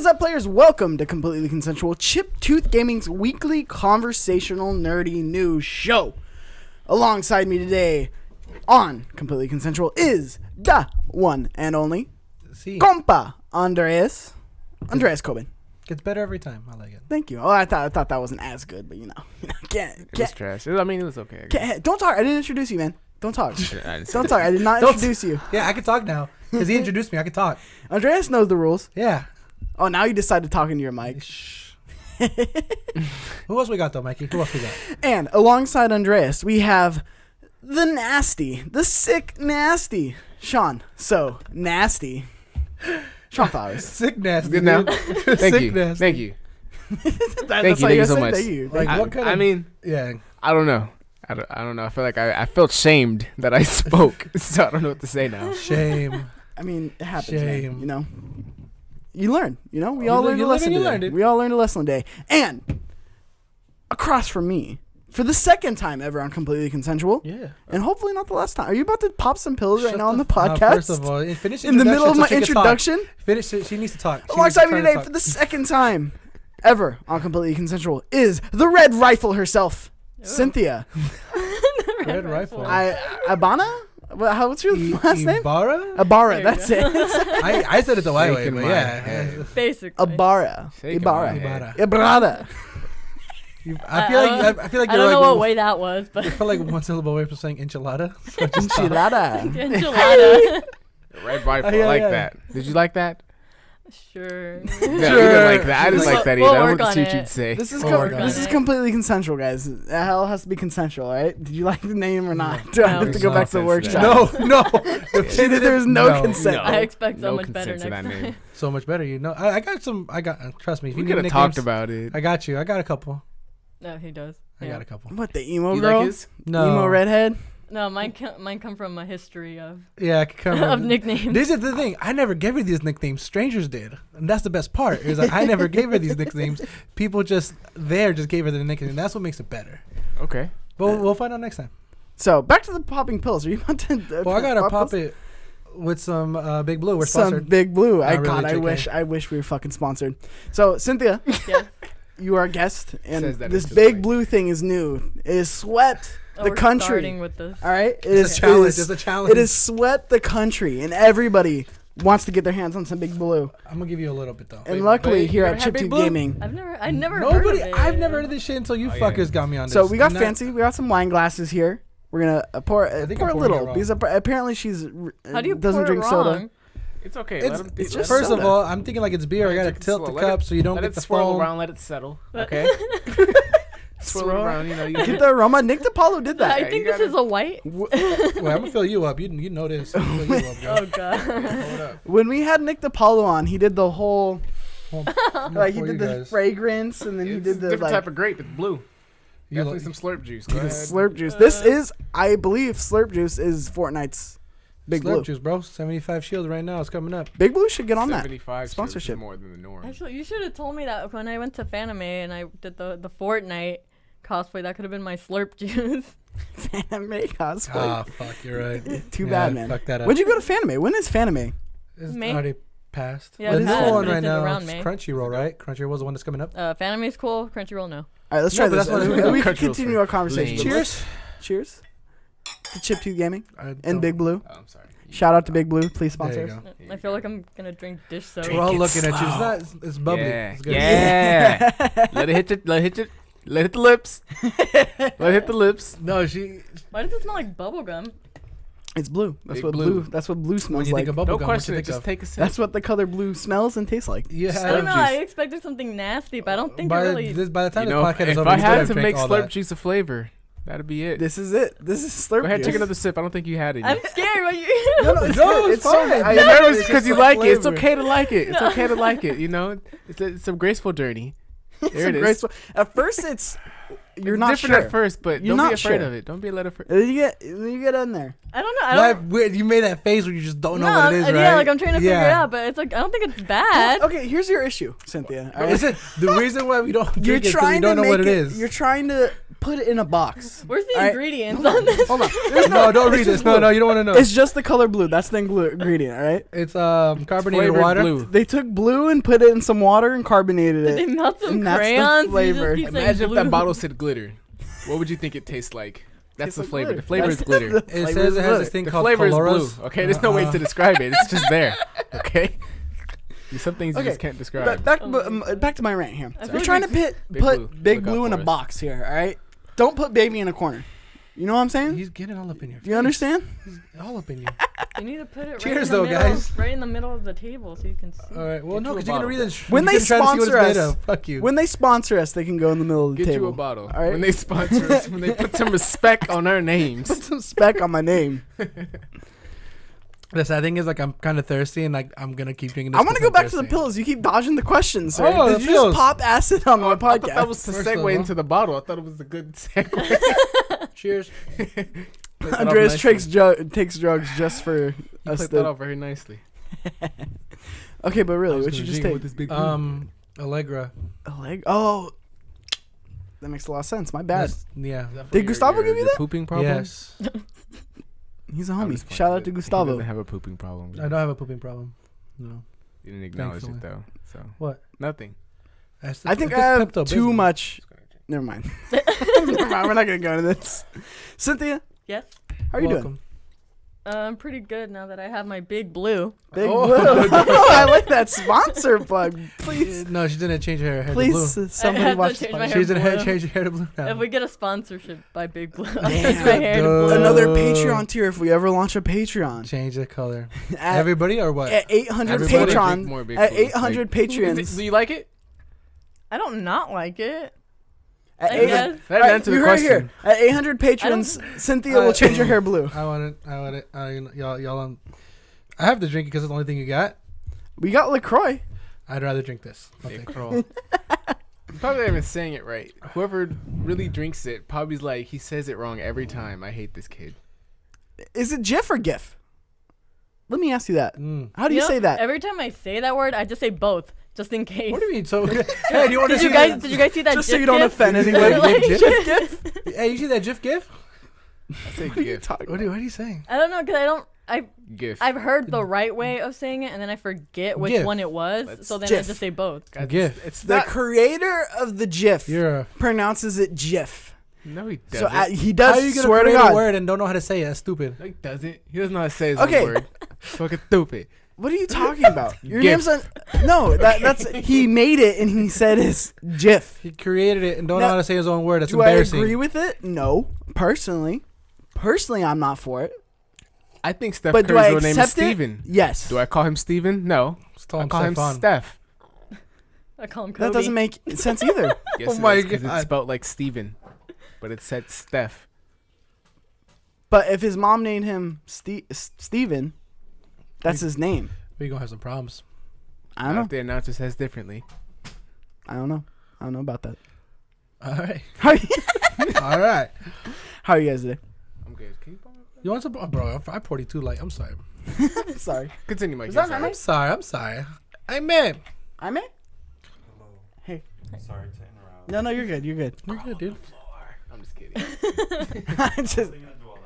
up, players? Welcome to Completely Consensual, Chip Tooth Gaming's weekly conversational nerdy news show. Alongside me today on Completely Consensual is the one and only compa Andres Cobain. Gets better every time. I like it. Thank you. Oh, I thought that wasn't as good, but It was trash. I mean, it was okay. Don't talk. I didn't introduce you, man. Don't talk. Don't talk. I did not introduce you. Yeah, I can talk now because he introduced me. I can talk. Andreas knows the rules. Yeah. Oh, now you decided to talk into your mic. Shh. Who else we got though, Mikey? Who else we got? And alongside Andreas, we have the nasty, the sick nasty Shawn. So nasty. Shawn Flowers. Sick nasty. Good now. Thank Thank you. you. Thank you. Thank you so much. Thank you. Like what kind of? I mean, yeah. I don't know. I don't know. I feel like I felt shamed that I spoke, so I don't know what to say now. Shame. I mean, it happens. Shame. Man, you know. You learn. You know, we all learned a lesson today. We all learned a lesson today. And across from me, for the second time ever on Completely Consensual. Yeah. And hopefully not the last time. Are you about to pop some pills right now on the podcast? First of all, finish in the middle of my introduction. Finish it. She needs to talk. Alongside me today for the second time ever on Completely Consensual is the Red Rifle herself, Cynthia. Red Rifle. Ibarra? What's your last name? Ibarra? Ibarra, that's it. I said it the right way, Shaking but my yeah. head. Basically. Ibarra. Shaking Ibarra. my head. Ibarra. I feel like I don't know what way that was, but I feel like one syllable away from saying enchilada. So just Enchilada. enchilada. Red Rifle. Yeah, I like yeah. that. Did you like that? Sure. No, you didn't like that. I didn't like that either. We'll I work wanted to see on what it. you'd say. This is Oh my God. this is completely consensual, guys. The hell has to be consensual, right? Did you like the name or not? Do I have to go No back to the offense to workshop? No. There's no consent. No. I expect so No much better consent to next that name. time. So much better, you know. I got some. Trust me. If We you could need have talked nicknames, about it. I got you. I got a couple. No, he does. I got a couple. What, the emo You girl? like his? No. Emo redhead? No, mine come from a history of Yeah, I could come of nicknames. This is the thing. I never gave her these nicknames. Strangers did, and that's the best part. Is like I never gave her these nicknames. People just gave her the nickname. That's what makes it better. Okay. But we'll find out next time. So, back to the popping pills. Are you about to... Well, I gotta pop it with some Big Blue. We're sponsored. Some Big Blue. Not really, I JK. wish we were fucking sponsored. So, Cynthia, Yeah. you are a guest, and Says that this it's Big like- Blue thing is new. It is Sweat the We're Country. starting with this. All right? It's a challenge. It's a challenge. It is Sweat the Country, and everybody wants to get their hands on some Big Blue. I'm gonna give you a little bit though. And Wait, luckily, wait, here you at ever had Chip Big Tooth Blue? Gaming. I've never heard Nobody. of it. I've never heard of this shit until you Oh, yeah. fuckers got me on this. So, we got And that- fancy. We got some wine glasses here. We're going to pour think a I'm pouring it little, wrong. because apparently she's How do you doesn't pour drink it soda. wrong? It's okay. It's just First soda. of all, I'm thinking like it's beer. I gotta Take it tilt slow. the Let cup it- so you don't Let get it the swirl foam. around. Let it settle. Okay. Swirl around. You know. You Get the aroma. Nick DiPaolo did that. I think you this gotta- is a white. Wait, I'm gonna fill you up. You know this. I'm gonna fill you up, girl. Oh god. Hold up. When we had Nick DiPaolo on, he did the whole, I'm like he gonna did pour you the guys. fragrance, and then he It's did a the different like type of grape. It's blue. You Definitely like- some slurp juice. Go ahead. slurp juice. This is, I believe, slurp juice is Fortnite's Big Slurp Blue. juice, bro. 75 shields right now. It's coming up. Big Blue should get on that. 75 Sponsorship. is more than the norm. Actually, you should have told me that when I went to Fanime and I did the Fortnite cosplay. That could have been my slurp juice. Fanime cosplay. Ah, fuck. You're right. Too Yeah, bad, man. Fuck that up. When'd you go to Fanime? When is Fanime? It's May? already passed. Yeah, the it new passed, one but right it's now around is May. Crunchyroll, right? Crunchyroll's the one that's coming up. Fanime's cool. Crunchyroll, no. All right, let's No, try but this. that's what we can Crunchyroll's continue for our conversation. lame. Cheers. Cheers. To Chip Tooth Gaming I and don't- Big Blue. Oh, I'm sorry. Shout out to Big Blue. Please There sponsor you us. go. I feel like I'm gonna drink dish soda. We're all it looking at you. slow. It's bubbly. Yeah. It's good. Yeah. Let it hit you. Let it hit you. Let it hit the lips. Let it hit the lips. No, she. Why does it smell like bubblegum? It's blue. That's Big what blue. blue. That's what blue When smells you like. think of bubble Don't gum, question what it. you Just think take a sip. That's what the color blue smells and tastes like. of? You I had don't know. juice. I expected something nasty, but I don't think it by, really. by the time You the know, podcast is if over, I you had better to drink make all slurp that. juice a flavor, that'd be it. This is it. This is slurp Go ahead, juice. take another sip. I don't think you had it. I'm yet. scared. What you? No, no, it's No, good. it's so fine. good. You're nervous It's because you just like it. It's flavor. okay to like it. It's No. okay to like it. You know, it's a graceful journey. It's There it a is. graceful- At first, you're It's not different sure. at first, but You're don't be not afraid sure. of it. Don't be let afraid. Then you get in there. I don't know. I don't. Weird. You made that face where you just don't know what it is, right? Yeah, like I'm trying to figure it out, but it's like I don't think it's bad. Okay, here's your issue, Cynthia. All right? Is it the reason why we don't You're drink it 'cause we trying to don't know make what it is? You're trying to put it in a box. Where's the All right. ingredients on this? Hold on. No, don't read this. No, you don't want to know. It's just the color blue. That's the ingredient, all right? It's carbonated Flavored water. blue. They took blue and put it in some water and carbonated Did they it. melt some And that's the crayons? You flavor. just keep saying Imagine if that blue. bottle said glitter. What would you think it tastes like? That's Tastes the like flavor. glitter. The flavor is That's glitter. the It flavor says is it has glitter. this thing The called flavor is coloras. blue. Okay, there's no way to describe it. It's just there. Okay. There's some things you Okay, just can't describe. Back to my rant here. I feel You're like trying to Big put Blue. Big Look out Blue in for a us. box here, all right? Don't put Baby in a corner. You know what I'm saying? He's getting all up in your Do you understand? He's all up in you. You need to put it Cheers, right in though, the middle, guys. right in the middle of the table so you can see. All right. Well, Get no, you a because you're gonna bottle. read this. When you're they gonna try to see what it's sponsor made us- of. Fuck you. When they sponsor us, they can go in the middle of the Get table. you a bottle. All right? When they sponsor us, when they put some respect on our names. Put some spec on my name. The sad thing is, like, I'm kind of thirsty, and like, I'm gonna keep drinking this. I want to 'cause go I'm back to the thirsty. pills. You keep dodging the questions, sir. Oh, Did the you pills. just pop acid on my I thought podcast? that was the First of segue all. into the bottle. I thought it was a good segue. Cheers. Andreas takes drugs just for You us played that to. off very nicely. Okay, but I really, was what gonna you just Jing take? with this big blue. Allegra. A leg? Oh, that makes a lot of sense. My bad. Yeah. Is that for Did Gustavo give you your that? pooping problem? Yes. He's a I'm homie. just playing. Shout out to He Gustavo. doesn't have a pooping problem. I don't have a pooping problem. No. You didn't acknowledge it Thankfully. though. So What? nothing. I think I have too much. Never mind. Never mind. We're not gonna go into this. Cynthia, Yes. how are you doing? I'm pretty good now that I have my big blue. Big Oh. Blue. I like that sponsor plug. Please, No, she didn't change her hair please, to blue. somebody have to watch change this. my podcast. hair She's gonna blue. change her hair to blue now. If we get a sponsorship by Big Blue, I'll Damn. change my hair to blue. Another Duh. Patreon tier if we ever launch a Patreon. Change the color. At, Everybody or what? at 800 Everybody drink Patreon. more Big At Blue. 800 Is Patreons. it- do you like it? I don't not like it. At I 800 guess. That Alright, answered the you heard it question. here. At 800 patrons, Cynthia will change your hair blue. I want it. Y'all. I have to drink it because it's the only thing you got. We got LaCroix. I'd rather drink this. I'll Yeah, take it. crawl. You're probably not even saying it right. Whoever really drinks it probably's like, he says it wrong every time. I hate this kid. Is it GIF or GIF? Let me ask you that. Mm. How do you know, say that? Every time I say that word, I just say both, just in case. What do you mean? So, hey, do you want to Did see you guys? that? Did you guys see that? Just so GIF you don't gif? offend anybody. Like, GIF? Hey, you see that GIF gif? I say What are you gift. talking What about? are you saying? I don't know because Gift. I've heard the right way of saying it, and then I forget which GIF. one it was. Let's- So then I GIF. just say both. Guys, GIF. It's The not. creator of the GIF You're a. pronounces it GIF. No, he So doesn't. he How are does. you gonna Swear to create a God. word and don't know how to say it? That's stupid. No, he doesn't. He doesn't know how to say his Okay. own word. Fucking stupid. What are you talking about? Your GIF. name's no. That's he made it and he said it's GIF. He created it and don't Now, know how to say his own word. That's Do I embarrassing. agree with it? No. Personally, I'm not for it. I think Steph But do Curry's I real name is accept it? Steven. Yes. Do I call him Steven? No. Just call I him call him Stephon. Steph. I call him Kobe. That doesn't make sense either. Yes, Oh it my is, 'cause God. It's spelled like Steven, but it said Steph. But if his mom named him Steven, that's his name. We're gonna have some problems. I don't Not know. If the announcer says differently. I don't know. I don't know about that. All right. How are you, All right. how are you guys today? I'm good. Can you You want some? Oh, bro, I'm 42. Like, I'm sorry. Sorry. continue, Mike? Is that Sorry. nice? I'm sorry. I meant. I'm in? Hello. Hey. Sorry to interrupt. No, you're good. You're good. You're good, dude. I'm just kidding. I just. Wasn't gonna do all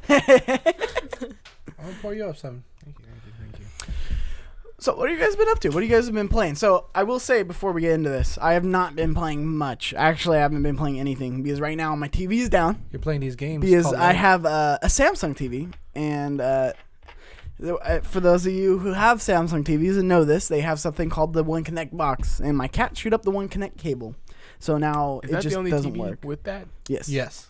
that. I'll pour you up some. Thank you. So, what have you guys been up to? What have you guys been playing? So, I will say before we get into this, I have not been playing much. Actually, I haven't been playing anything because right now my TV is down You're playing these games. because called I what? have a Samsung TV. And for those of you who have Samsung TVs and know this, they have something called the One Connect box. And my cat chewed up the One Connect cable. So now Is it that just the only doesn't TV work. with that? Yes. Yes.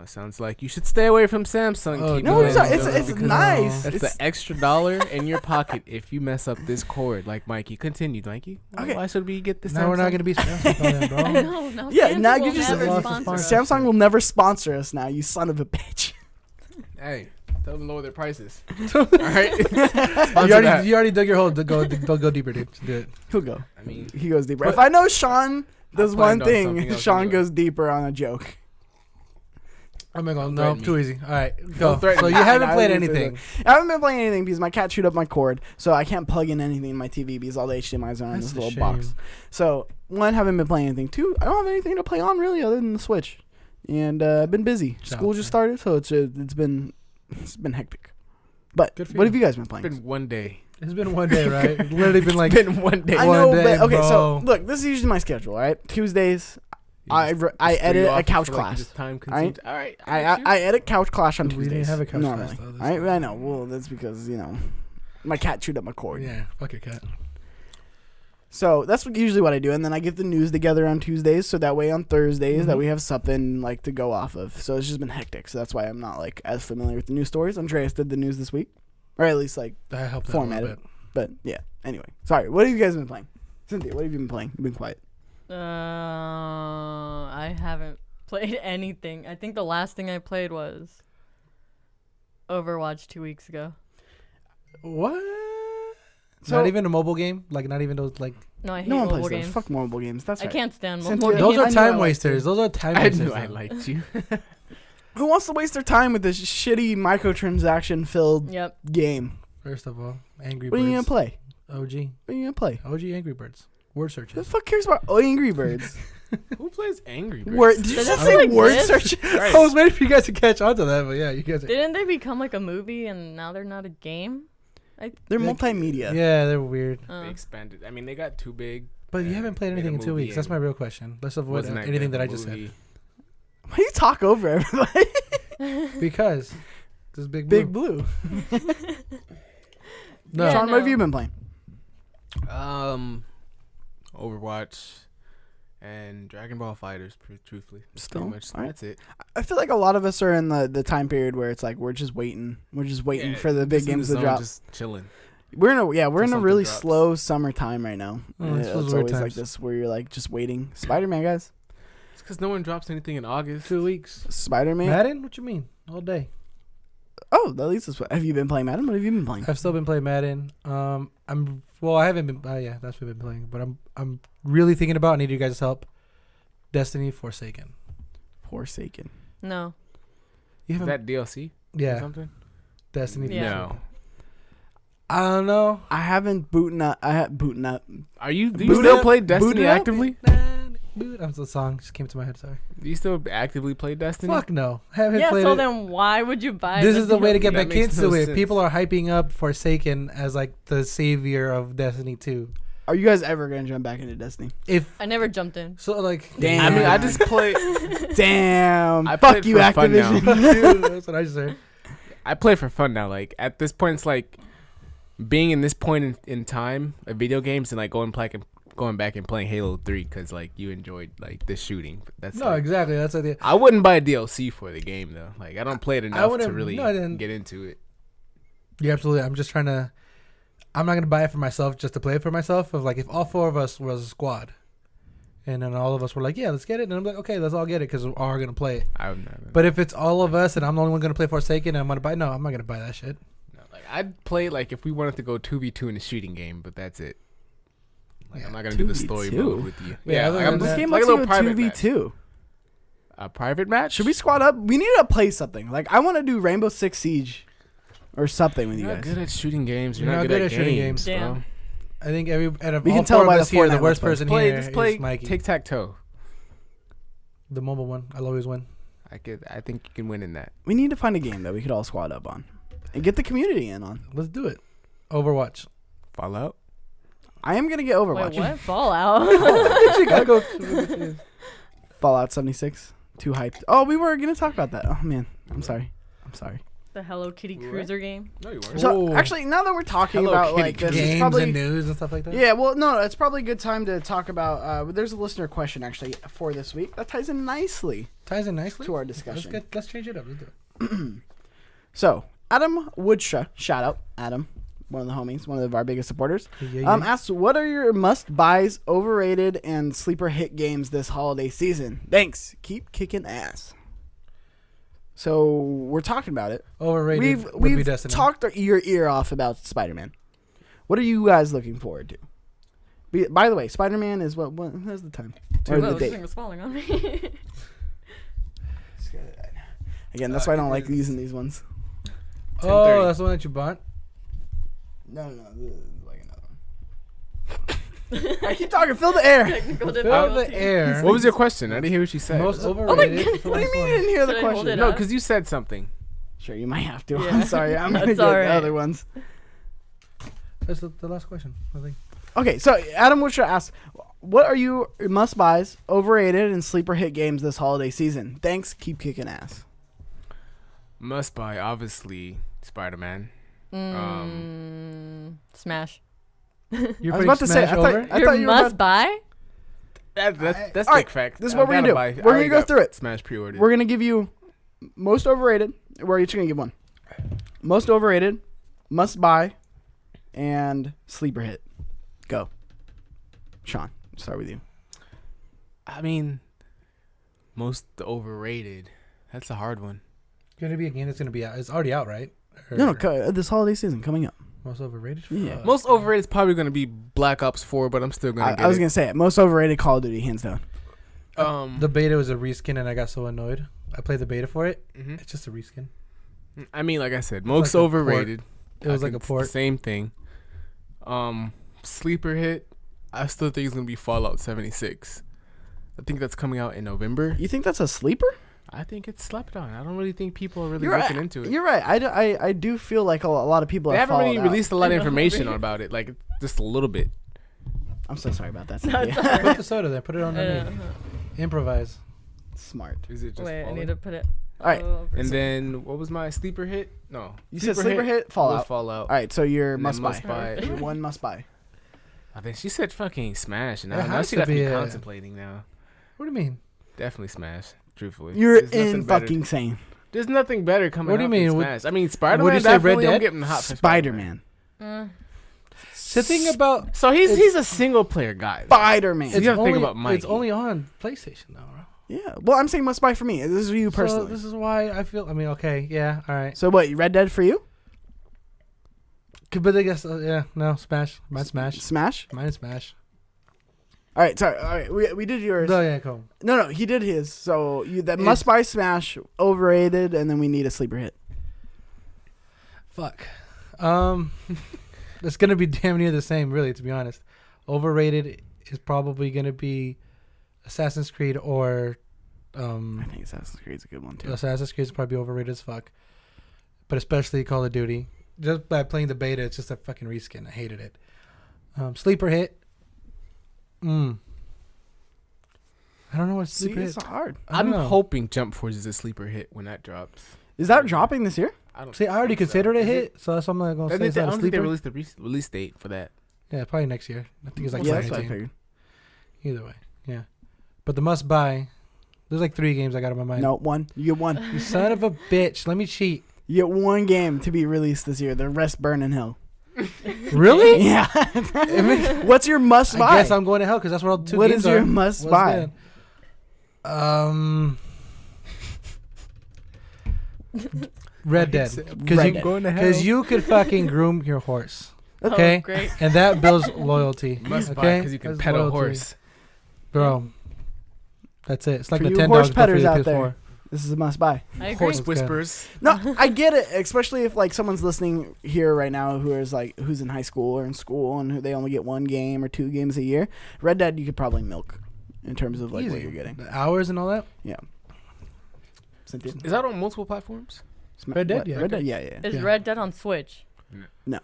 Sounds like you should stay away from Samsung. Oh, TV. No, it's not. It's because nice. That's It's, the extra $1 in your pocket if you mess up this cord. Like Mikey, continue, Mikey. Okay. Why should we get this? Now we're not gonna be Samsung, bro. No, no. Yeah, Samsung now will you just- never lost the sponsor us. sponsor. Samsung will never sponsor us now, you son of a bitch. Hey, tell them to lower their prices. All right. You already dug your hole. Go deeper, dude. Do it. He'll go. I mean, He goes deeper. But- If I know Sean does I one planned on something thing, else Sean anyway. goes deeper on a joke. I'm gonna go. Don't No, threaten too me. easy. All right, go. Don't threaten So me. you haven't I played didn't say anything. I haven't been playing anything because my cat chewed up my cord, so I can't plug in anything in my TV because all the HDMI's are on That's this a little shame. box. So one, haven't been playing anything. Two, I don't have anything to play on really other than the Switch. and I've been busy. School just started, so it's been hectic. But Good for what you. have you guys been playing? It's been one day. It's been one day, right? It's literally been like It's been one day. I one know, day, but okay. So bro. look, this is usually my schedule. All right, Tuesdays I Just edit threw you a off couch for, like, class. just time All right? consumed. All right. I edit Couch Clash on We Tuesdays. didn't have a Couch normally. Clash, though, this All right, time. I know. Well, that's because my cat chewed up my cord. yeah, fuck your cat. So that's usually what I do, and then I get the news together on Tuesdays, so that way on Thursdays that we have something like to go off of. So it's just been hectic. So that's why I'm not like as familiar with the news stories. Andreas did the news this week, or at least like That helped out a format little it. bit. But yeah. Anyway, sorry. What have you guys been playing? Cynthia, what have you been playing? You've been quiet. I haven't played anything. I think the last thing I played was Overwatch 2 weeks ago. What? So- Not even a mobile game? Like, not even those, like... No, I hate No one mobile plays games. those. Fuck mobile games. That's I right. can't stand Cynthia, mobile Those games. are I knew I time liked wasters. Those are time I wasters. knew I though. liked you. Who wants to waste their time with this shitty microtransaction filled Yep. game? First of all, Angry What Birds. are you gonna play? OG. What are you gonna play? OG Angry Birds. Word Who the searches. fuck cares about Angry Birds? Who plays Angry Birds? Word? Did you Does just that say still word exist? search? Right. I was waiting for you guys to catch on to that, but yeah, you guys are... Didn't they become like a movie and now they're not a game? They're multimedia. Yeah, they're weird. They expanded. I mean, they got too big. But you haven't played Made a anything in 2 movie weeks. That's and my real question. Let's avoid wasn't anything good that I of a just said. movie. Why do you talk over everybody? Because this is Big Big Blue. Blue. No. Yeah. Sean, what have you been playing? Overwatch and Dragon Ball Fighters. Truthfully, Still? pretty much. Alright. That's it. I feel like a lot of us are in the time period where it's like we're just waiting. We're just waiting Yeah, for the big just in games the to zone, drop. Just chilling. We're in a till really something drops. slow summertime right now. Oh, it's it's those always weird like times. this where you're like just waiting. Spider-Man, guys. It's because no one drops anything in August. 2 weeks. Spider-Man. Madden? What you mean? All day. Oh, that leads us. Have you been playing Madden? What have you been playing? I've still been playing Madden. I haven't been. Yeah, that's what I've been playing. But I'm really thinking about. I need you guys' help. Destiny Forsaken. Forsaken. No. You Is haven't? that DLC? Or Yeah, something? Destiny. Yeah. No. I don't know. I haven't booting up. booting up. Are you? Do Boot you still up, play boot Destiny it up. actively? That's the song just came to my head. Sorry. Do you still actively play Destiny? Fuck no. Haven't Yeah, played so it. then why would you buy This is the way to get That back makes into no it. sense. People are hyping up Forsaken as like the savior of Destiny 2. Are you guys ever gonna jump back into Destiny? If I never jumped in. so, like, Damn. I mean, I just play. Damn. I Fuck played you, for fun now. Activision. Dude, that's what I just said. I play for fun now. Like at this point, it's like being in this point in time of video games and like going back and playing Halo 3 because like you enjoyed like the shooting. That's No, like, exactly. That's the idea. I wouldn't buy a DLC for the game though. Like I don't play it enough to wouldn't- really no, I didn't. get into it. Yeah, absolutely. I'm just trying to. I'm not gonna buy it for myself just to play it for myself. Of like, if all four of us was a squad, and then all of us were like, yeah, let's get it, and I'm like, okay, let's all get it because we're all gonna play it. I would never. But if it's all of us and I'm the only one gonna play Forsaken, and I'm gonna buy. No, I'm not gonna buy that shit. no, like I'd play like if we wanted to go 2v2 in a shooting game, but that's it. Like Yeah, I'm not gonna do the story 2v2? mode with you. Yeah, other like, than I'm that- This just game like lets a you little go private match. 2v2. A private match? Should we squad up? We need to play something. Like I want to do Rainbow Six Siege or something with you You're not guys. good at shooting games. You're not good at shooting games. games. Bro. Damn. I think out of We all can tell four by of the us here, the Fortnite worst let's person Play, here just play is Mikey. tic tac toe. The mobile one. I'll always win. I think you can win in that. We need to find a game that we could all squad up on and get the community in on. Let's do it. Overwatch. Fallout. I am gonna get Overwatch. Wait, what? Fallout. You gotta go. Fallout 76. Too hyped. Oh, we were gonna talk about that. Oh man, I'm sorry. The Hello Kitty What? Cruiser game. No, you weren't. So Ooh. actually, now that we're talking Hello about Kitty like this, it's Games probably and news and stuff like that. yeah. Well, no, it's probably a good time to talk about. There's a listener question actually for this week that ties in nicely Ties in nicely to our Let's discussion. let's change it up. Let's do it. So Adam Woodshaw, shout out Adam, one of the homies, one of our biggest supporters. Yeah, yeah. Asks, what are your must buys, overrated, and sleeper hit games this holiday season? Thanks. Keep kicking ass. So we're talking about it. Overrated would be We've Destiny. talked your ear off about Spider-Man. What are you guys looking forward to? By the way, Spider-Man is what's the time? Or Whoa, the this date? thing was falling on me. Again, that's why I don't like using these ones. Oh, 10:30. that's the one that you bought. No, this is like another one. I keep talking. Fill the air. Technical Fill difficulty. the air. What was your question? I didn't hear what she said. Most Oh my overrated. goodness. What do you mean you didn't hear the Should I hold question? it No, up? because you said something. Sure, you might have to. Yeah. I'm sorry. I'm gonna That's get all the right. other ones. That's the last question, I think. Okay, so Adam, what should I ask? What are you must buys, overrated, and sleeper hit games this holiday season? Thanks. Keep kicking ass. Must buy, obviously, Spider-Man. Smash. You're I was about to say. Smash I over? thought Your you were must about, buy? That's All big right, fact. this is I what we're gonna gotta do. buy- We're I gonna already go got through it. Smash pre-ordered. We're gonna give you most overrated. We're each gonna give one. Most overrated, must buy, and sleeper hit. Go, Sean. Start with you. I mean, most overrated. That's a hard one. Gonna be a game that's gonna be out. It's already out, right? Or No, this holiday season coming up. most overrated. Yeah. Fuck. Most overrated is probably going to be Black Ops 4, but I'm still going to get I was it. gonna say it. Most overrated Call of Duty, hands down. The beta was a reskin, and I got so annoyed. I played the beta for it. Mhm. It's just a reskin. I mean, like I said, most like a overrated. It was I like a think it's port. the same thing. Sleeper hit. I still think it's going to be Fallout 76. I think that's coming out in November. You think that's a sleeper? I think it's slept on. I don't really think people are really You're looking right. into it. You're right. I do feel like a lot of people They have haven't really followed out. released a lot of I know, information right? about it, like just a little bit. I'm so sorry about that. No, it's Cynthia. alright. Put the soda there. Put it underneath. Improvise. Smart. Is it just Wait, I Fallout? need to put it. All right. over. And then what was my sleeper hit? No, You said sleeper hit, Fallout. was Fallout. All right, so your And then must buy. must buy. Your one must buy. I think she said fucking Smash, and It now has she to got me be a- contemplating now. What do you mean? Definitely Smash. Truthfully, You're There's nothing in better- fucking sane. There's nothing better coming. What do you out mean? than Would- Smash. I mean, Spider-Man. would you say Red Definitely, I'm Dead? getting hot for Spider-Man. The thing about So he's a single player guy. Spider-Man. you gotta think only, about Mikey. it's only on PlayStation though, bro. Yeah. Well, I'm saying must buy for me. This is you So personally. this is why I feel. I mean, okay, yeah, all right. So what? Red Dead for you? But I guess yeah, no, Smash. Mine Smash. Smash. Mine Smash. All right. Sorry. All right. We did yours. Oh yeah, cool. No. He did his. So you that It's- must buy Smash overrated, and then we need a sleeper hit. Fuck. It's gonna be damn near the same, really. To be honest, overrated is probably gonna be Assassin's Creed or I think Assassin's Creed's a good one too. Assassin's Creed is probably overrated as fuck. But especially Call of Duty. Just by playing the beta, it's just a fucking reskin. I hated it. Sleeper hit. I don't know what See, sleeper it's hit. hard. I don't I'm know. hoping Jump Force is a sleeper hit when that drops. Is that dropping this year? I don't See, I already think so. considered a Is hit, so that's something I'm gonna I say. It's not a don't think they sleeper. released the release date for that. Yeah, probably next year. I think it's like Yeah, that's what I 2019. figured. Either way, yeah. But the must buy, there's like 3 games I got in my mind. No, one. You get one. You son of a bitch. Let me cheat. You get one game to be released this year. The rest burn in hell. Really? Yeah. What's your must I buy? guess I'm going to hell because that's what all 2 What games is your are. must What's buy? that? Red Dead. Red Dead. Going to hell. Because you could fucking groom your horse. Oh, Okay? great. And that builds loyalty. must buy okay? because you can That's pet a loyalty. horse. Bro. That's it. It's like For you Nintendo horse but for the petters out PS4. there. This is a must buy. I agree. Horse good. whispers. No, I get it, especially if like someone's listening here right now who's in high school or in school and who they only get 1 game or 2 games a year. Red Dead you could probably milk in terms of like what Easy. you're getting. The hours and all that. Yeah. Cynthia? Is that on multiple platforms? Red Dead, What? yeah. Red Dead, yeah. Is Yeah. Red Dead on Switch? That,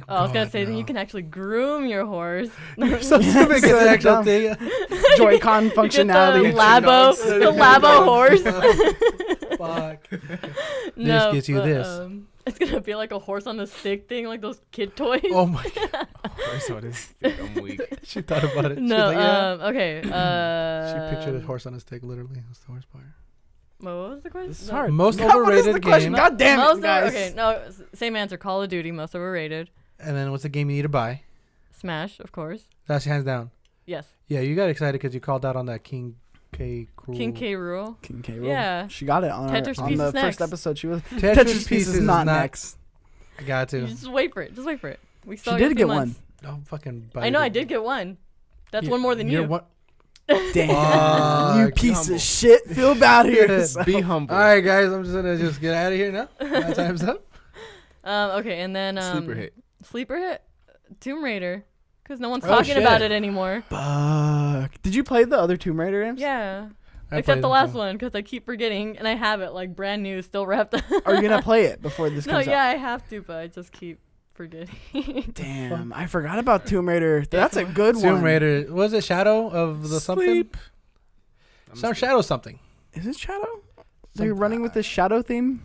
Oh, I was gonna God, say no. that you can actually groom your horse. So to make it an actual Dumb. thing. Joy-Con You get functionality. the Labo, the Labo horse. Fuck. No, gets you but, this. It's gonna be like a horse on a stick thing, like those kid toys. Oh my god. Horse on his stick. I'm weak. She thought about it. No, She's like, yeah. okay. She pictured a horse on a stick, literally. That's the horse part. What was the question? This is No. hard. Most God, what is overrated the question? game. God damn it, Most guys. okay, no, same answer. Call of Duty, most overrated. And then what's the game you need to buy? Smash, of course. That's hands down. Yes. Yeah, you got excited because you called out on that King K. Cruel. King K. Rule. King K. Rool. Yeah. She got it on, Tetris on Pieces the first next. episode. She was Tetris, Pieces not next. I got You to. just wait for it. Just wait for it. We still She got a did few get months. Don't fucking buy I know. it. I did get one. That's Yeah, one more than you're you. one- Damn. you Fuck. piece Humble. of shit. Feel bad here. Yeah, Be humble. All right, guys. I'm just gonna get out of here now. My time's up. Okay, and then Sleeper hit. Sleeper hit. Tomb Raider. Because no one's Oh, talking about shit. it anymore. Fuck. Did you play the other Tomb Raider games? Yeah. I Except played the them last too. one, because I keep forgetting, and I have it like brand new, still wrapped. Are you gonna play it before this No, comes yeah, out? I have to, but I just keep forgetting. Damn, I forgot about Tomb Raider. That's a good one. Tomb Raider. Was it Shadow of the something? Sleep. Some Shadow something. Is it Shadow? They're running with the Shadow theme.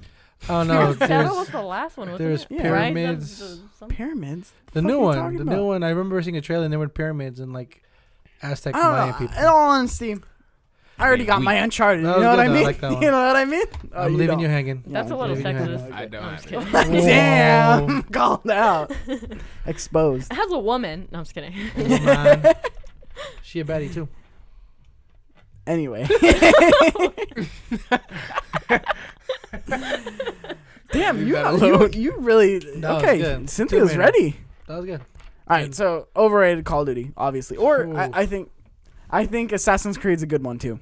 Oh no, Shadow was there's the last one, wasn't there's it? Yeah. Rise of pyramids. something? Pyramids. The fuck new are you one. talking The about? new one. I remember seeing a trailer and there were pyramids and like Aztec I don't Mayan know. people. In all honesty, I already got my Uncharted. That You was know what good, I though. I mean? like that one. You know what I mean? Oh, I'm leaving don't. you hanging. Yeah, That's a I'm little leaving you hanging. sexist. I don't No, I'm have just it. kidding. Damn, called out, exposed. It has a woman. No, I'm just kidding. Come on. She a baddie too. Anyway. Damn, Leave you, that know, alone. you really No, it's okay. good. Cynthia's Tomb Raider. ready. That was good. All right, so overrated Call of Duty, obviously, or Ooh. I think Assassin's Creed's a good one too,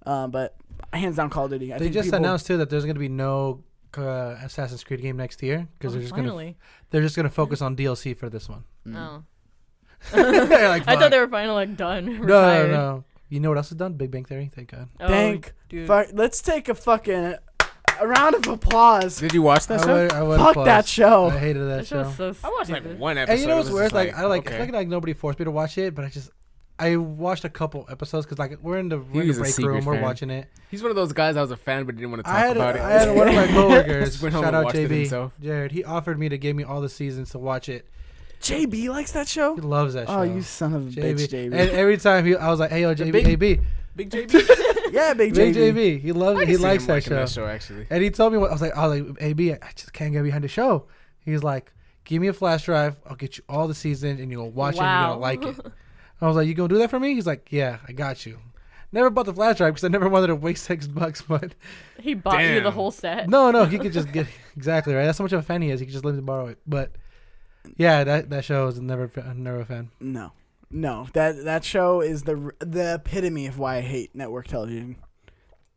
but hands down Call of Duty. I They think just people- announced too that there's going to be no Assassin's Creed game next year because Oh, finally. they're just gonna focus on DLC for this one. Mm. Oh. Like, I fuck. thought they were finally like done. No, retired. no. You know what else is done? Big Bang Theory. Thank God. Oh, Thank dude. Fuck, let's take a round of applause. Did you watch that show? I would Fuck applause. that show. I hated that That show show. was so I watched like stupid. one episode. And you know It what's was worse? just Like I okay. feel like nobody forced me to watch it, but I watched a couple episodes because like we're in the He's a break secret room, we're fan. watching it. He's one of those guys I was a fan but didn't want to talk I had about it. I had one of my coworkers. Just went home Shout and out watched it JB, himself. Jared. He offered me to give me all the seasons to watch it. JB likes that show. He loves that show. Oh, you son of a bitch, JB. And every time I was like, "Hey, yo, JB, big- AB, Big JB. Yeah, big Big JB. JB." He loves. I He can see likes him that liking show. that show actually. And he told me what I was like, AB, I just can't get behind the show. He's like, give me a flash drive. I'll get you all the seasons, and you'll watch it. and You're Wow. gonna like it. I was like, you gonna do that for me? He's like, yeah, I got you. Never bought the flash drive because I never wanted to waste $6. But He bought you the Damn. whole set. no, he could just get exactly right. That's how much of a fan he is. He could just let me borrow it. But yeah, that show is never a fan. No, that show is the epitome of why I hate network television.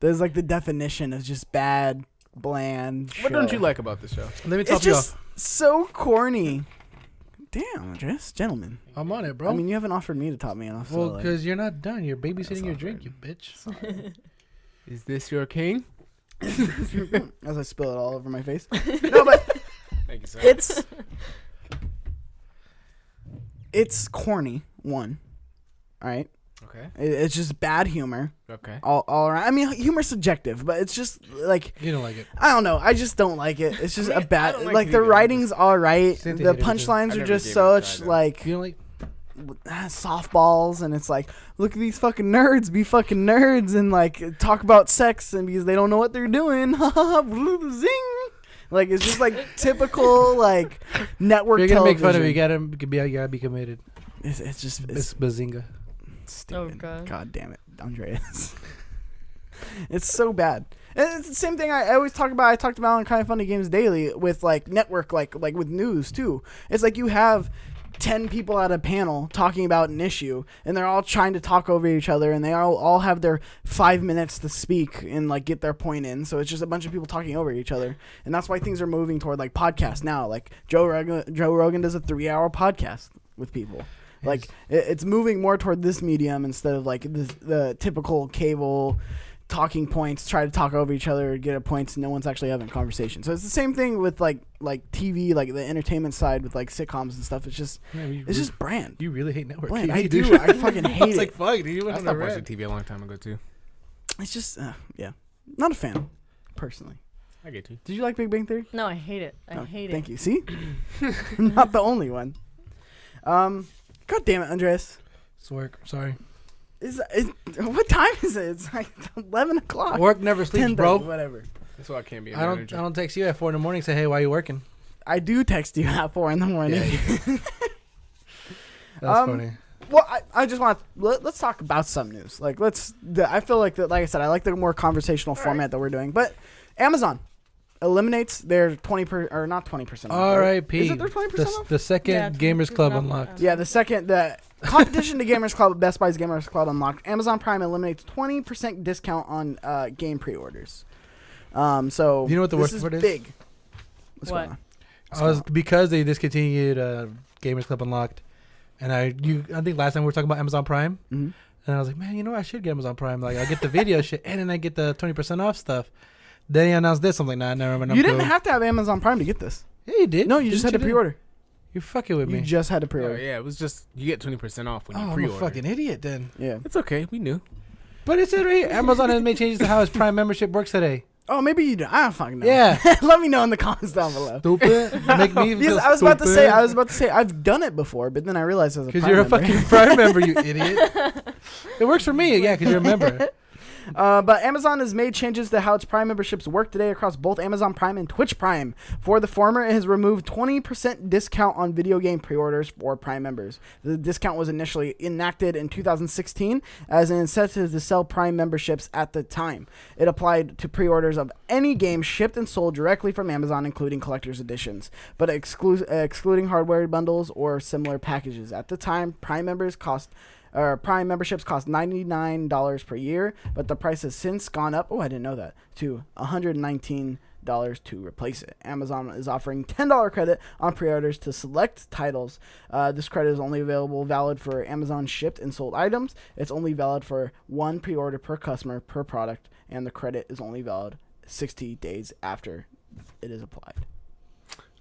There's like the definition of just bad, bland. What don't show. you like about the show? Let me It's top you just off. so corny. Damn, Andres, gentlemen. I'm on it, bro. I mean, you haven't offered me to top me off. well, so, like, because you're not done. You're babysitting That's your not drink, fair. you bitch. Is this your king? as I spill it all over my face. No, but Thank you, sir. it's corny. One, all right. Okay. It's just bad humor Okay. all around. I mean, humor's subjective, but it's just like You don't like it. I don't know. I just don't like it. It's just I mean, a bad. I don't like Like it the either. writing's all right. Cynthia The hated it too. punchlines I are never just gave it a such try, though. like You don't like. softballs, and it's like, look at these fucking nerds be fucking nerds and like talk about sex, and because they don't know what they're doing. Zing. Like it's just like typical like network If you're gonna make television. fun of it, you gotta be committed. It's just It's it's bazinga. stupid. Oh, God. Damn it, Andreas. It's so bad. And it's the same thing I always talk about. I talked about on Kind of Funny Games Daily with like network, like with news too. It's like you have 10 people at a panel talking about an issue, and they're all trying to talk over each other, and they all have their 5 minutes to speak and like get their point in. So it's just a bunch of people talking over each other, and that's why things are moving toward like podcasts now. Like Joe Rogan does a 3-hour podcast with people. Like it's moving more toward this medium instead of like the typical cable talking points, try to talk over each other, get a points, and no one's actually having a conversation. So it's the same thing with like TV, like the entertainment side with like sitcoms and stuff. It's just brand. You really hate network Bland. TV, I dude. do. I fucking hate It's it. like fuck, dude. You I went on a stopped watching rant. TV a long time ago too. It's just yeah, not a fan personally. I get you. Did you like Big Bang Theory? No, I hate it. I Oh, hate Thank it. you. See, I'm not the only one. God damn it, Andres. It's work. Sorry. What time is it? It's like 11 o'clock. Work never sleeps, 10:30, bro. Whatever. That's why I can't be a I manager. don't text you at 4 a.m. Say, hey, why you working? I do text you at 4 a.m. That's Um, funny. Well, I just want let's talk about some news. Like I feel like that. Like I said, I like the more conversational format that we're doing. But Amazon eliminates their 20% or not 20%. R.I.P. Is it their 20% off? The second Yeah, Gamers 20% Club off. unlocked. Yeah, the competition to Gamers Club, Best Buy's Gamers Club unlocked. Amazon Prime eliminates 20% discount on game pre-orders. So You know what the this worst part is? Big. What's What? going on? I was because they discontinued Gamers Club Unlocked. And I think last time we were talking about Amazon Prime, Mhm. and I was like, man, I should get Amazon Prime. Like, I get the video shit, and then I get the 20% off stuff. Then he announced this. I'm like, nah, never mind. You didn't have to have Amazon Prime to get this. Yeah, you did. No, you just had to do? pre-order. You're fucking with You me. just had to Yeah, pre-order. yeah, it was just you get 20% off when you I'm a pre-order. fucking idiot then. Yeah. It's okay, we knew. But it said right here, Amazon has made changes to how its Prime membership works today. Oh, maybe you do. I don't fucking know. Yeah. Let me know in the comments down below. Stupid. Make me Because feel I was about to stupid. say, I've done it before, but then I realized I was a Because Prime you're a member. fucking Prime member, you idiot. It works for me, yeah, because you're a member. But Amazon has made changes to how its Prime memberships work today across both Amazon Prime and Twitch Prime. For the former, it has removed 20% discount on video game pre-orders for Prime members. The discount was initially enacted in 2016 as an incentive to sell Prime memberships at the time. It applied to pre-orders of any game shipped and sold directly from Amazon, including collector's editions, but excluding hardware bundles or similar packages. At the time, Prime memberships cost $99 per year, but the price has since gone up. Oh, I didn't know that. To $119 to replace it. Amazon is offering $10 credit on pre-orders to select titles. This credit is only valid for Amazon shipped and sold items. It's only valid for one pre-order per customer per product, and the credit is only valid 60 days after it is applied.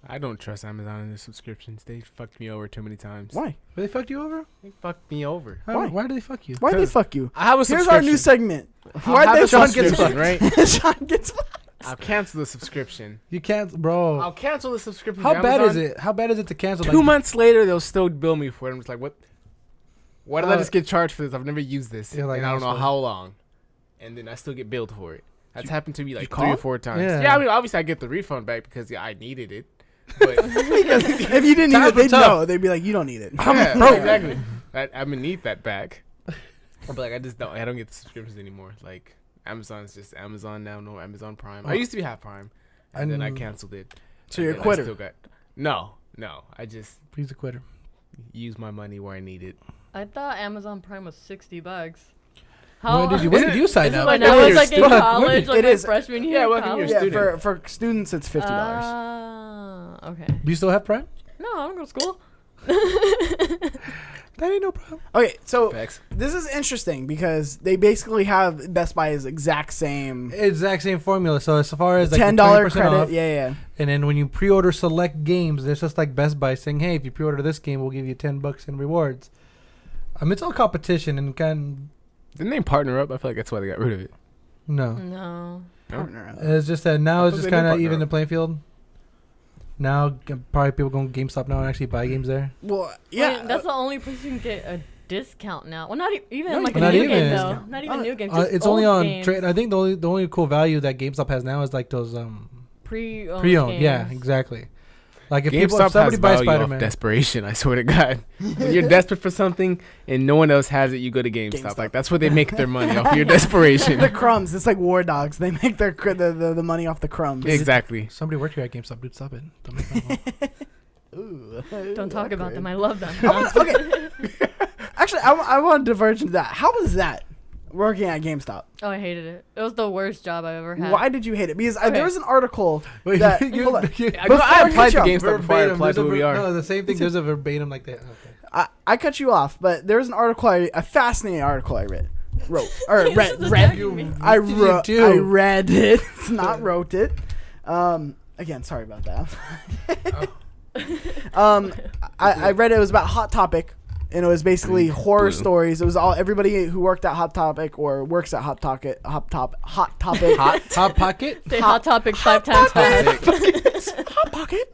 I don't trust Amazon in their subscriptions. They fucked me over too many times. Why? They fucked you over? They fucked me over. Why? Why do they fuck you? Why did they 'Cause fuck you? I have a Here's our new segment. Why did Sean Sean get fucked? right? Sean gets fucked. I'll cancel the subscription. You can't, bro. I'll cancel the subscription. How to bad Amazon. is it? How bad is it to cancel? 2 months later, they'll still bill me for it. I'm just like, what? Why did I Uh, just get charged for this? I've never used this, You're like, and I don't know honestly. how long. And then I still get billed for it. That's happened to me like call 3 or it? 4 times. Yeah. Yeah, I mean, obviously I get the refund back because I needed it. But If you didn't need Times it, they'd are tough. know. They'd be like, you don't need it. yeah, broke. exactly. I'm gonna need that back. But like, I don't get the subscriptions anymore. Like Amazon's just Amazon now, no Amazon Prime. I used to have Prime, and then I canceled it. So And you're a then I quitter. still no. I just He's a quitter. use my money where I need it. I thought Amazon Prime was $60. When did you sign is it up? like When I when was you're like in stuck? college, like It my is- freshman year. Yeah, of well, when you're college. a Yeah, student. for students, it's $50. Okay. Do you still have Prime? No, I don't go to school. That ain't no problem. Okay, so Facts. this is interesting because they basically have Best Buy's exact same Exact same formula. So as far as like $10 the 20% credit. off, Yeah. and then when you pre-order select games, it's just like Best Buy saying, "Hey, if you pre-order this game, we'll give you $10 in rewards." It's all competition and Didn't they partner up? I feel like that's why they got rid of it. no. No. Partner. It's just that now I it's thought just they did kind of partner even up. the playing field. Now probably people going to GameStop now and actually buy games there. Well, yeah. Wait, that's the only place you can get a discount now. Well, not even No, like you a can't new get game a though. discount. Not even new games. It's only old on games. trade. I think the only cool value that GameStop has now is like those pre-owned. pre-owned. Yeah, games. exactly. Like if GameStop somebody has buys value off Spider-Man, desperation. I swear to God, when you're desperate for something and no one else has it, you go to GameStop. GameStop. Like that's where they make their money off your desperation. the crumbs. It's like War Dogs. They make the money off the crumbs. Exactly. somebody worked here at GameStop. Dude, stop it. Don't make fun of them. Ooh. Don't talk about them. I love them. Okay. Actually, I want to diverge into that. How was that working at GameStop? Oh, I hated it. It was the worst job I ever had. Why did you hate it? Because Okay. there was an article Wait, that. you- hold on. you- I Before I applied to cut you off, GameStop before I applied there's to a who we are. No, the same thing. There's a verbatim like that. Okay. I cut you off, but there was an article, a fascinating article I read. This is attacking me. I What did you wrote. do? I read it, not wrote it. Again, sorry about that. I read it. It was about Hot Topic, and it was basically horror Blue. stories. It was all everybody who worked at Hot Topic or works at Hot Topic. Hot Topic. Hot Pocket. Say Hot Topic 5 times fast. Hot Pocket.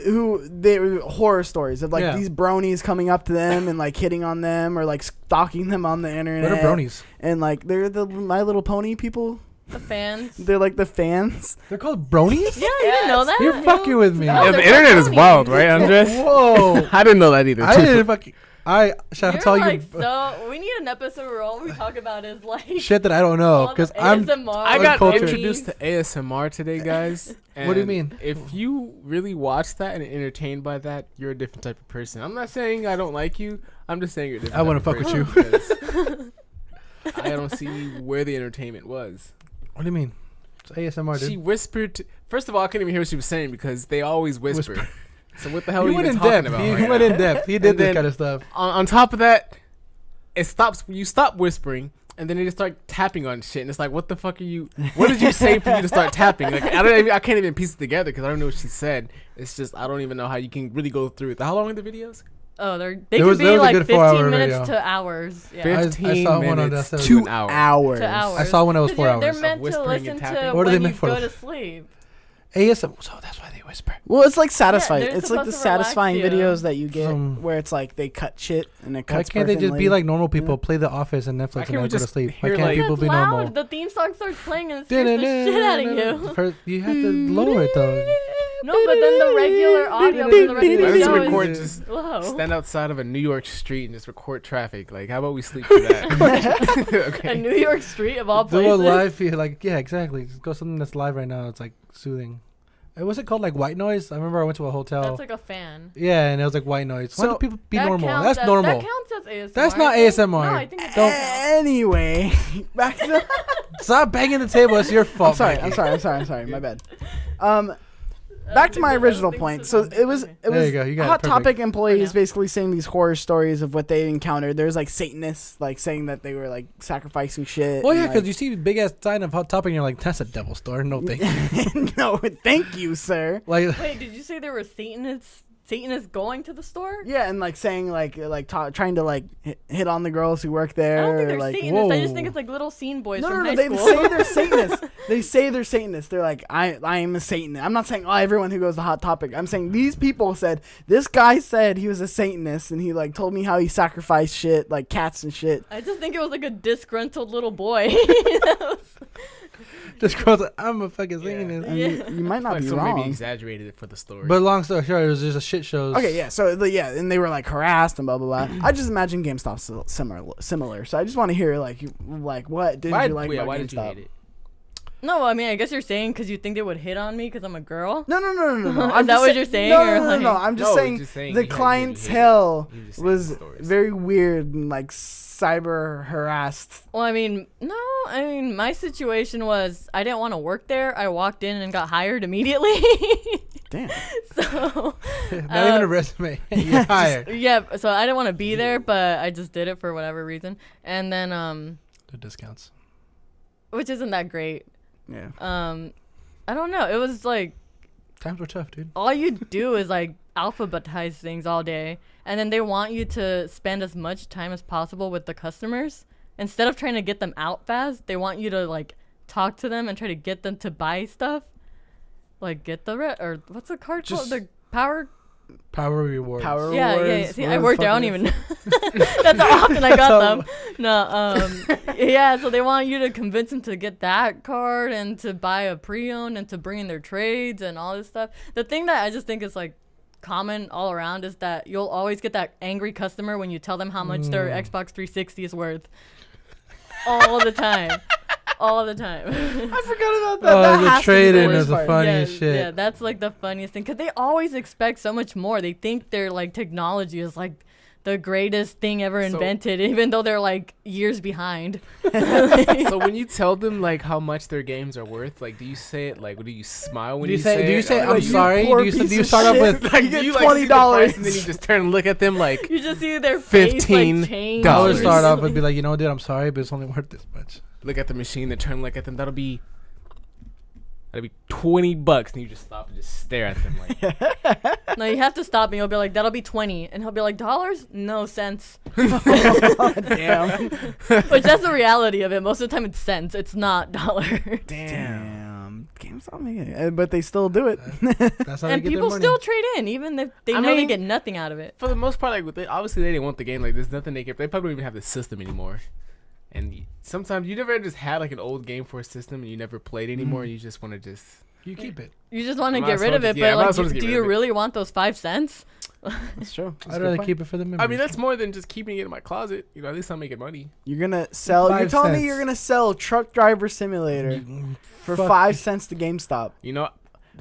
Who they were horror stories of like Yeah. these bronies coming up to them and like hitting on them or like stalking them on the internet. What are bronies? And like they're the My Little Pony people. The fans. They're like the fans. They're called bronies. Yeah, you didn't know that? You're fucking with me. No, Yeah, they're the internet is bronies. wild, right, Andres? Whoa. I didn't know that either. I didn't fucking. I shall You're tell like, you so we need an episode where all we talk about is like shit that I don't know all the because I'm. ASMR I got Culture. introduced to ASMR today, guys. What do you and mean? If you really watch that and entertained by that, you're a different type of person. I'm not saying I don't like you. I'm just saying you're a different. I wanna type of fuck with person because I don't see where the entertainment was. What do you mean? It's ASMR, dude. She whispered. First of all, I couldn't even hear what she was saying because they always whisper. So what the hell He are you went even in talking depth. about? He right went now? in depth. He did And this then- kind of stuff. On top of that, it stops. You stop whispering, and then they just start tapping on shit. And it's like, what the fuck are you? What did you say for you to start tapping? Like I can't even piece it together because I don't know what she said. It's just I don't even know how you can really go through it. How long are the videos? Oh, they There could was be a like good 15 4-hour minutes video. to hours. Yeah. 15 saw one on minutes that to 2 an hour. hours. To hours. I saw one that was 'Cause 4 They're hours. meant to whispering and listen tapping. to What are they when meant you for? go to sleep. ASM. So that's why they whisper. Well, it's like satisfying. they're It's like the supposed to relax satisfying you. videos that you get where it's like they cut shit and it Why cuts. can't they just be perfectly. like normal people? Play The Office and Netflix Why and can't we then go to just sleep. Why hear, can't like- people It's be loud. normal? The theme song starts playing and it scares the shit out of you. You have to lower it though. No, but then the regular audio for the rest of Why the does show record is just low. stand outside of a New York street and just record traffic? Like, how about we sleep for that? A Okay. New York street of all Do places. a live feel like exactly. Just go something that's live right now. It's like soothing. What's it called? Like white noise. I remember I went to a hotel. That's like a fan. Yeah, and it was like white noise. Why So, do people be That normal? counts That's as- normal. That counts as ASMR. That's not I think. ASMR. No, I think it Don't- does count. Anyway, back to. Stop banging the table. It's your fault. I'm sorry. My bad. Back to my original point. So it was There you go, you got it, Hot perfect. Topic employees Yeah. basically saying these horror stories of what they encountered. There's like Satanists like saying that they were like sacrificing shit. Well, yeah, and, because you see big ass sign of Hot Topic and you're like, that's a devil store. No thank you. like, no, thank you, sir. Like, Wait, did you say there were Satanists going to the store? Yeah, and like saying trying to like hit on the girls who work there. I don't think they're like, Satanists. I just think whoa. it's like little scene boys No, from no, high they school. say they're Satanists. They say they're Satanists. They're like, I am a Satanist. I'm not saying everyone who goes to Hot Topic. I'm saying these people said this guy said he was a Satanist and he like told me how he sacrificed shit like cats and shit. I just think it was like a disgruntled little boy. this girl's like, I'm a fucking Yeah. Satanist. I mean, you might not Like, be so wrong. maybe exaggerated it for the story. But long story short, it was just a shit show. Okay, yeah. So and they were like harassed and blah blah blah. I just imagine GameStop's similar. So I just want to hear what did why, you like about why did you GameStop? hate it? No, I mean, I guess you're saying because you think they would hit on me because I'm a girl. No. Is that what you're saying, No, or no. like- I'm just No, saying just saying the you hated it. clientele You just saying was the stories. very weird and like cyber harassed. Well, I mean, my situation was I didn't want to work there. I walked in and got hired immediately. Damn. So, Not even a resume. You're hired. yeah, so I didn't want to be there, but I just did it for whatever reason. And then, The discounts. which isn't that great. Yeah. I don't know. It was like Times were tough, dude. all you do is like alphabetize things all day, and then they want you to spend as much time as possible with the customers. Instead of trying to get them out fast, they want you to like talk to them and try to get them to buy stuff. Like get the or what's the card called? Just- The power. Power rewards. Power Yeah. Rewards, See, I whatever worked the there. I fuck don't it even is. know. That's how often I got them. No. Yeah. So they want you to convince them to get that card and to buy a pre-owned and to bring in their trades and all this stuff. The thing that I just think is like common all around is that you'll always get that angry customer when you tell them how much their Xbox 360 is worth. All the time. All the time. I forgot about that. Oh, That the has to be trade-in worst is the part. funniest yeah, shit. Yeah, that's like the funniest thing because they always expect so much more. They think their like technology is like the greatest thing ever So- invented, even though they're like years behind. So when you tell them like how much their games are worth, like do you say it like do you smile when Do you you say? Do you it? say? Or I'm do you- sorry. poor Do you piece do you of start off shit. with? Like, do get you like see the $20. price and then you just turn and look at them like You just see their face $15. like change. I would $15. start off and be like, you know what, dude, I'm sorry, but it's only worth this much. look at the machine, then turn and look at them. That'll be $20, and you just stop and just stare at them like. No, you have to stop and you'll be like, that'll be 20. And he'll be like, dollars? No cents. Damn. Which that's the reality of it. Most of the time it's cents. It's not dollars. Damn. GameStop making it, but they still do it. That's how And they get people their money. still trade in, even if they I know they mean- get nothing out of it. For the most part, like obviously they didn't want the game. Like there's nothing they can. They probably don't even have the system anymore. And sometimes you never just had like an old game for a system and you never played anymore. You just want to just. You keep it. You just want to Might get as rid well of it, just- yeah, but might like, as well just do get rid you of it. really want those 5 cents? That's true. That's a I'd good rather point. keep it for the memories. I mean, that's more than just keeping it in my closet. You know, at least I'm making money. You're gonna sell. You're 5 telling me cents. you're gonna sell Truck Driver Simulator for Fuck. 5 cents to GameStop. You know,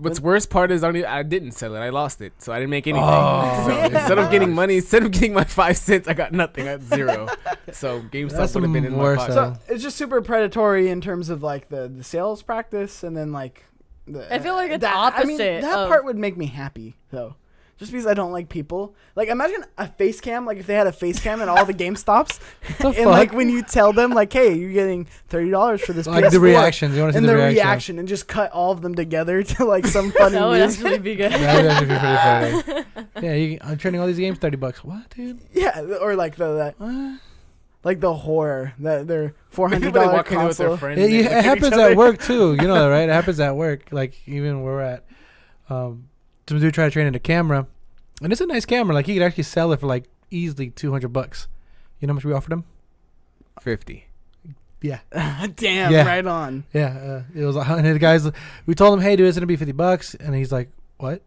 what's worst part is I didn't sell it. I lost it, so I didn't make anything. Oh, so yeah. instead of getting money, instead of getting my 5 cents, I got nothing. I got 0. So GameStop That's would have been in my worse, pocket. though. So it's just super predatory in terms of like the sales practice, and then like. I feel like it's I mean, opposite that of- part would make me happy though. just because I don't like people. Like, imagine a face cam. Like, if they had a face cam and all the GameStops, The and like fuck? when you tell them, like, hey, you're getting $30 for this Like PS4, the reactions. You want to see and the the reaction? reaction, and just cut all of them together to like some funny That would music. actually be good. That would actually be pretty funny. Yeah, I'm trading all these games $30. What, dude? Yeah, or like What? like the horror that they're $400 People that walk in with their console. friends. It, and they it look at each happens other. at work too. You know that, right? It happens at work. Like even where we're at. Some dude tried to trade in a camera, and it's a nice camera. Like he could actually sell it for like easily $200. You know how much we offered him? 50. Yeah, Damn, Yeah. right on. yeah. It was 100 guys. We told him, hey, dude, it's gonna be $50, and he's like, what?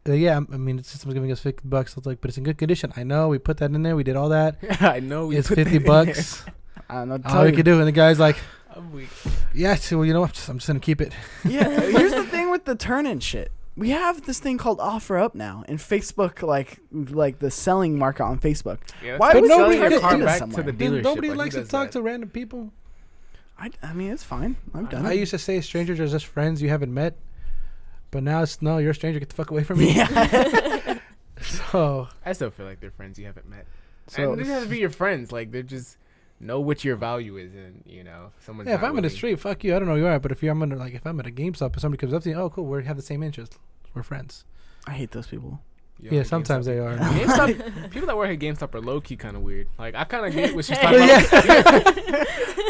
Yeah, I mean, the system's giving us $50. I was like, but it's in good condition. I know. We put that in there. We did all that. I know. We It's put that in $50. I don't know. what to All tell we you. could do, and the guy's like, there. I'm weak. yeah. So you know what? I'm just gonna keep it. Yeah, here's the thing with the turn-in shit. We have this thing called OfferUp now, and Facebook, like the selling market on Facebook. Yeah, Why that's would like nobody selling your get car into back somewhere? to the Dude, dealership. nobody like, who likes to does talk that? to random people. I mean, it's fine. I've done I it. used to say strangers are just friends you haven't met, but now it's no, you're a stranger. Get the fuck away from me. Yeah. So I still feel like they're friends you haven't met. So- And they have to be your friends. Like they're just know what your value is, and you know, someone's. yeah, if not I'm in the willing- street, fuck you. I don't know who you are, but if I'm in like if I'm at a GameStop and somebody comes up to me, oh cool, we have the same interest. We're friends. I hate those people. you Yeah, know, sometimes GameStop. they are. GameStop people that work at GameStop are low key kind of weird. Like I kind of get what she's Hey. talking about.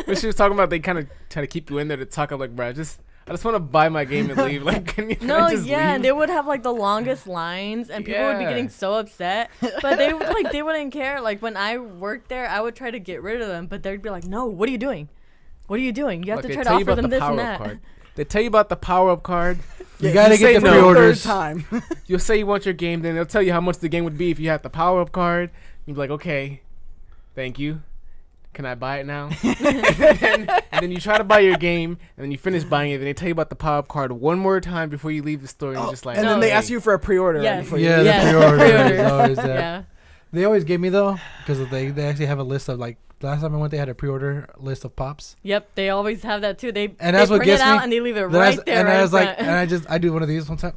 What she was talking about, they kind of try to keep you in there to talk. I'm like, bro, I just want to buy my game and leave. Like, can No, I just yeah, leave? they would have like the longest lines, and people would be Yeah. getting so upset. But they would, like they wouldn't care. Like when I worked there, I would try to get rid of them, but they'd be like, "No, what are you doing? What are you doing? You have Like, to they try to tell you offer about them the this and power-up that." card. They tell you about the power-up card. You gotta say get the no. pre-orders. Third time. You'll say you want your game, then they'll tell you how much the game would be if you had the power-up card. You'd be like, okay, thank you. Can I buy it now? and then you try to buy your game, and then you finish buying it, and they tell you about the power-up card one more time before you leave the store, and you're just like, And then they "Hey." ask you for a pre-order. Yes. Right before you Yeah, leave. the Yes, pre-order pre-orders. is always that. Yeah. They always give me though, because they actually have a list of like last time I went, they had a pre-order list of pops. Yep, they always have that too. They And they that's what print gets it out me. and they leave it Then right there. and right I was in like, front. and I do one of these one time.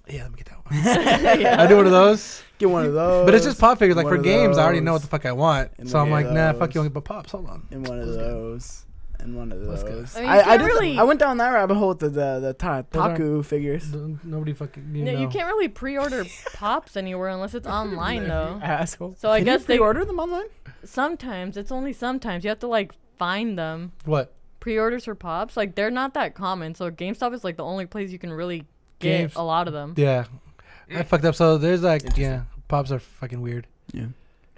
Yeah, let me get that one. Yeah. I do one of those. Get one of those. But it's just pop figures. Like One for of games, I already know those. what the fuck I want. And So I'm one like, of nah, those. fuck you, but pops. Hold on. And one of those. And one of Let's go. those. I mean, you can't did- really- I went down that rabbit hole with the Those Taku figures. Nobody fucking. You No, know. you can't really pre-order pops anywhere unless it's online though. asshole. So I Can you guess they pre-order them online? sometimes it's only sometimes you have to like find them. What? Pre-orders for pops, like they're not that common. So GameStop is like the only place you can really get Games- a lot of them. Yeah. I fucked up. So there's like, yeah, pops are fucking weird. Yeah.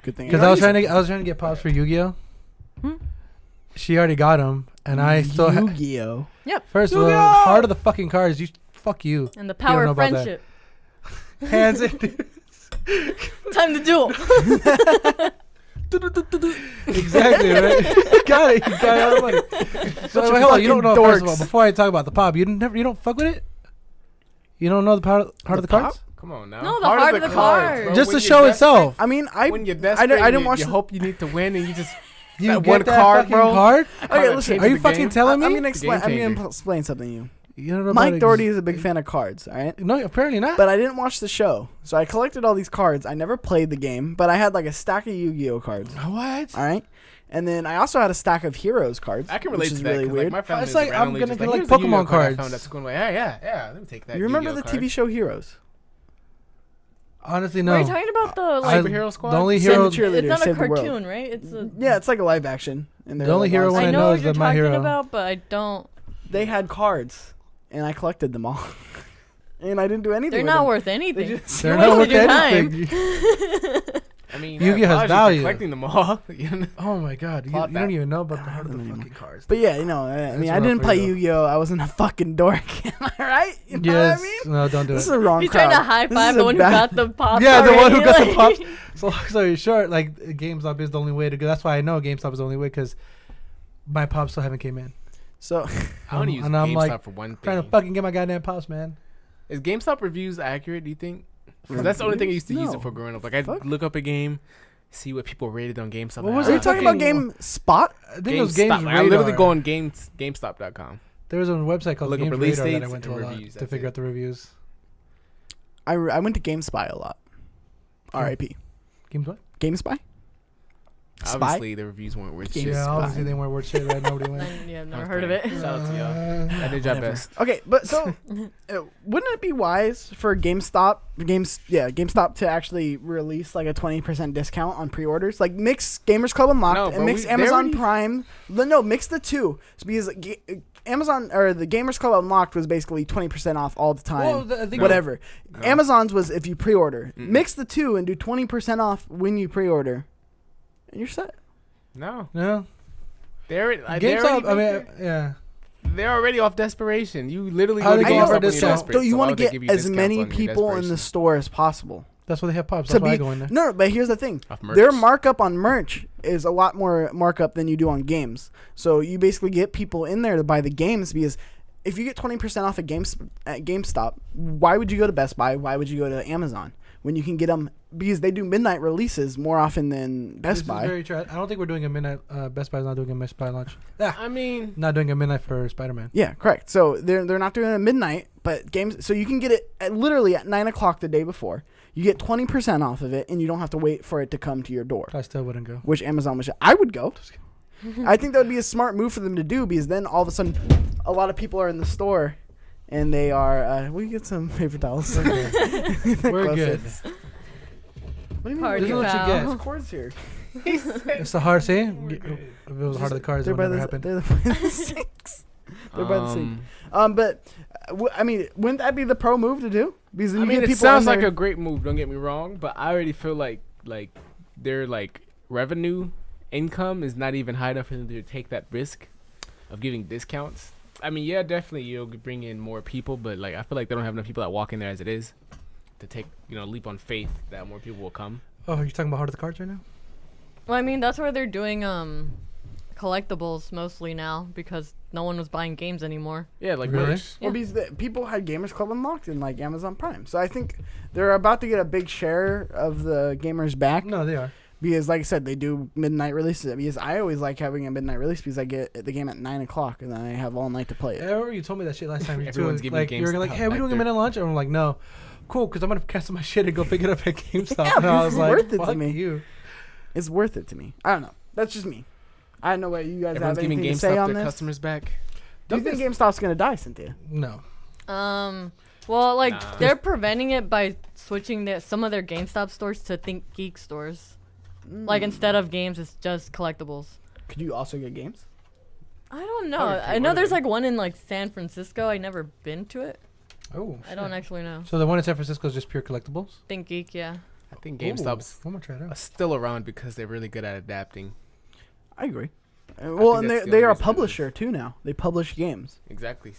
Good thing. Because I was trying to get pops for Yu-Gi-Oh. Hmm? She already got them, and I still. Yu-Gi-Oh. First of all, Yu-Gi-Oh! heart of the fucking cards. You fuck you. And the power know of about that. friendship. Hands in. Time to duel. Exactly right. You got it. You got all the money. So Bunch of hold on. You don't know. fucking First of all, dorks. before I talk about the pop, you don't fuck with it. You don't know the heart of the cards. Come on now. No, the heart of the cards. bro. Just When the you're show desperate- itself. I mean, When you're I desperate, didn't watch you the- hope you need to win, and you just You that get one that card, fucking bro. card. Okay, listen. Are you fucking telling me? I'm gonna explain. Game I'm changer. gonna explain something to you. You don't know Mike about Doherty is a big fan of cards. All right. No, apparently not. But I didn't watch the show, so I collected all these cards. I never played the game, but I had like a stack of Yu-Gi-Oh cards. What? All right, and then I also had a stack of Heroes cards. I can which relate is to that. really 'Cause, weird. Like, my family It's is like, I'm randomly gonna just get, like, here's the Yu-Gi-Oh Pokemon card I cards. found at school. I'm like, yeah. Let me take that. You remember Yu-Gi-Oh the card. TV show Heroes? Honestly, What are no. you talking about the I- like? Superhero Squad? The only Save hero. the cheerleader, It's not a save the world. cartoon, right? It's a. Yeah, it's like a live action. And The they're, only like, hero on- one I I know know what is you're the My talking Hero. about, but I don't. They had cards, and I collected them all. And I didn't do anything. They're with not them. worth anything. just- They're You not worth wasted your anything. I mean, Yu-Gi-Oh has apologies for value. collecting them all. You know? Oh my god, you Plot don't that. even know about the heart of the don't even fucking cards. But yeah, you know, I That's mean, I rough didn't for play you, though. Yu-Gi-Oh. I wasn't a fucking dork. Am I right? You know Yes, what I mean? no, don't do This is it. a wrong He's crowd. trying to high This five is the a one who bad- got the pop. Yeah, the one who got the already, pops. So long story short, like GameStop is the only way to go. That's why I know GameStop is the only way because my pops still haven't came in. So I only use And I'm GameStop like, for one Trying to thing. fucking get my goddamn pops, man. Is GameStop reviews accurate? Do you think? Because that's the only thing I used to use No. it for growing up. Like I'd Fuck. look up a game, see what people rated on GameStop. What and was are it you talking about fucking- GameSpot? I think it was GameStop. Games Like, I literally Radar. go on GameStop.com. There was a website called Look up Games release Radar that I dates went to and a lot reviews, to that's figure it. out the reviews. I went to GameSpy a lot. R.I.P. Games what? GameSpy. Obviously, the reviews weren't worth shit. Yeah, Spy. obviously they weren't worth shit. Right? Nobody went. Yeah, never Okay. heard of it. Shout out to y'all. I did your Whatever. best. Okay, but so wouldn't it be wise for GameStop to actually release like a 20% discount on pre-orders? Like mix Gamers Club Unlocked No, and but mix they Amazon already- Prime. No, mix the two. So because Amazon or the Gamers Club Unlocked was basically 20% off all the time. Well, I think Whatever. No. Amazon's was if you pre-order. Mm-mm. Mix the two and do 20% off when you pre-order. And you're set. No, No. GameStop. Yeah. They're already off desperation. You literally How go to they go I for know, GameStop when you're discount? desperate. So you why want to would they get give you as discounts many on your people in the desperation? store as possible. That's why they have pubs. To That's why I be- go in there. No, but here's the thing. Off merch. Their markup on merch is a lot more markup than you do on games. So you basically get people in there to buy the games because if you get 20% off at GameStop, why would you go to Best Buy? Why would you go to Amazon when you can get them? Because they do midnight releases more often than Best This is Buy. very true. I don't think we're doing a midnight. Best Buy's not doing a Best Buy launch. Yeah. I mean, Not doing a midnight for Spider-Man. Yeah, correct. So they're not doing it at midnight, but games. So you can get it literally at 9:00 the day before. You get 20% off of it, and you don't have to wait for it to come to your door. I still wouldn't go. Which Amazon would. I would go. I think that would be a smart move for them to do because then all of a sudden, a lot of people are in the store, and they are. We get some paper towels. We're good. What do you mean? Party This is what you foul. get. There's cords here. It's the hard say. If it was hard of the cards, it They're would by never the. happen. They're by the sinks. They're by the sink. But I mean, wouldn't that be the pro move to do? Because then I you mean, get it people sounds in like there- a great move. Don't get me wrong, but I already feel like their revenue income is not even high enough for them to take that risk of giving discounts. I mean, yeah, definitely you'll bring in more people, but I feel like they don't have enough people that walk in there as it is to take leap on faith that more people will come. Oh, you're talking about hard of the cards right now? Well, I mean, that's where they're doing collectibles mostly now because no one was buying games anymore. Yeah, like Really? merch. Well, because people had Gamers Club Unlocked in like Amazon Prime, so I think they're about to get a big share of the gamers back. No, they are. Because, like I said, they do midnight releases. Because I always like having a midnight release because I get the game at 9:00 and then I have all night to play I it. remember you told me that shit last time. You Everyone's too. giving Like you were like, GameStop "Hey, are we back doing a there. midnight lunch?" And I'm like, "No." Cool, because I'm gonna cancel my shit and go pick it up at GameStop. Yeah, and I because was it's like, worth it to "Fuck me." you." It's worth it to me. I don't know. That's just me. I don't know what you guys Everyone's have giving anything to say GameStop on their this. customers back. Do you think GameStop's gonna die, Cynthia? No. Well, Nah. they're preventing it by switching some of their GameStop stores to Think Geek stores. Like instead of games, it's just collectibles. Could you also get games? I don't know. Probably I know there's pre-order. one in San Francisco. I never been to it. Oh. I don't actually know. So the one in San Francisco is just pure collectibles. Think Geek, yeah. I think Ooh, GameStop's I'm gonna try it out. still around because they're really good at adapting. I agree. Well, think and that's the they only are a reason it is. publisher too now. They publish games. Exactly.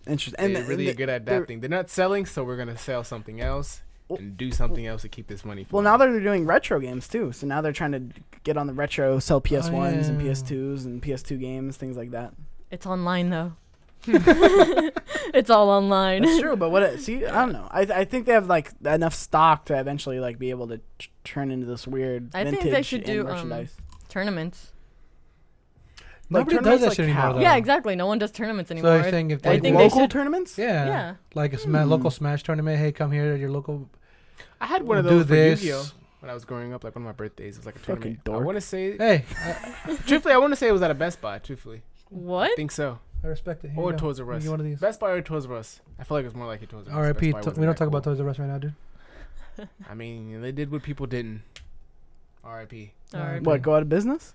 Interesting. And And they're really good at they're- adapting. They're not selling, so we're gonna sell something else and do something else to keep this money. Well, now they're doing retro games too. So now they're trying to get on the retro, sell PS1s and yeah. PS2s and PS2 games, things like that. It's online though. It's all online. That's true, but see, I don't know. I think they have enough stock to eventually be able to turn into this weird I think vintage they should and do merchandise. Tournaments. Nobody does tournaments that like shit anymore, how? though. Yeah, exactly. No one does tournaments So anymore. you're saying if I they think they local should- tournaments? yeah, Yeah. like a local Smash tournament. Hey, come here at your local. I had one of do those for this. Yu-Gi-Oh when I was growing up. Like one of my birthdays, it was like a Fucking tournament. I dork. want to say, Hey, truthfully, I want to say it was at a Best Buy. Truthfully, I What? think so. I respect it. Here Or you go. Toys R Give Us. me one of these. Best Buy or Toys R Us. I feel like it's more like Toys R Us. R.I.P. Best Buy wasn't We don't that talk about cool. Toys R Us right now, dude. I mean, they did what people didn't. R.I.P. Alright. What, go out of business?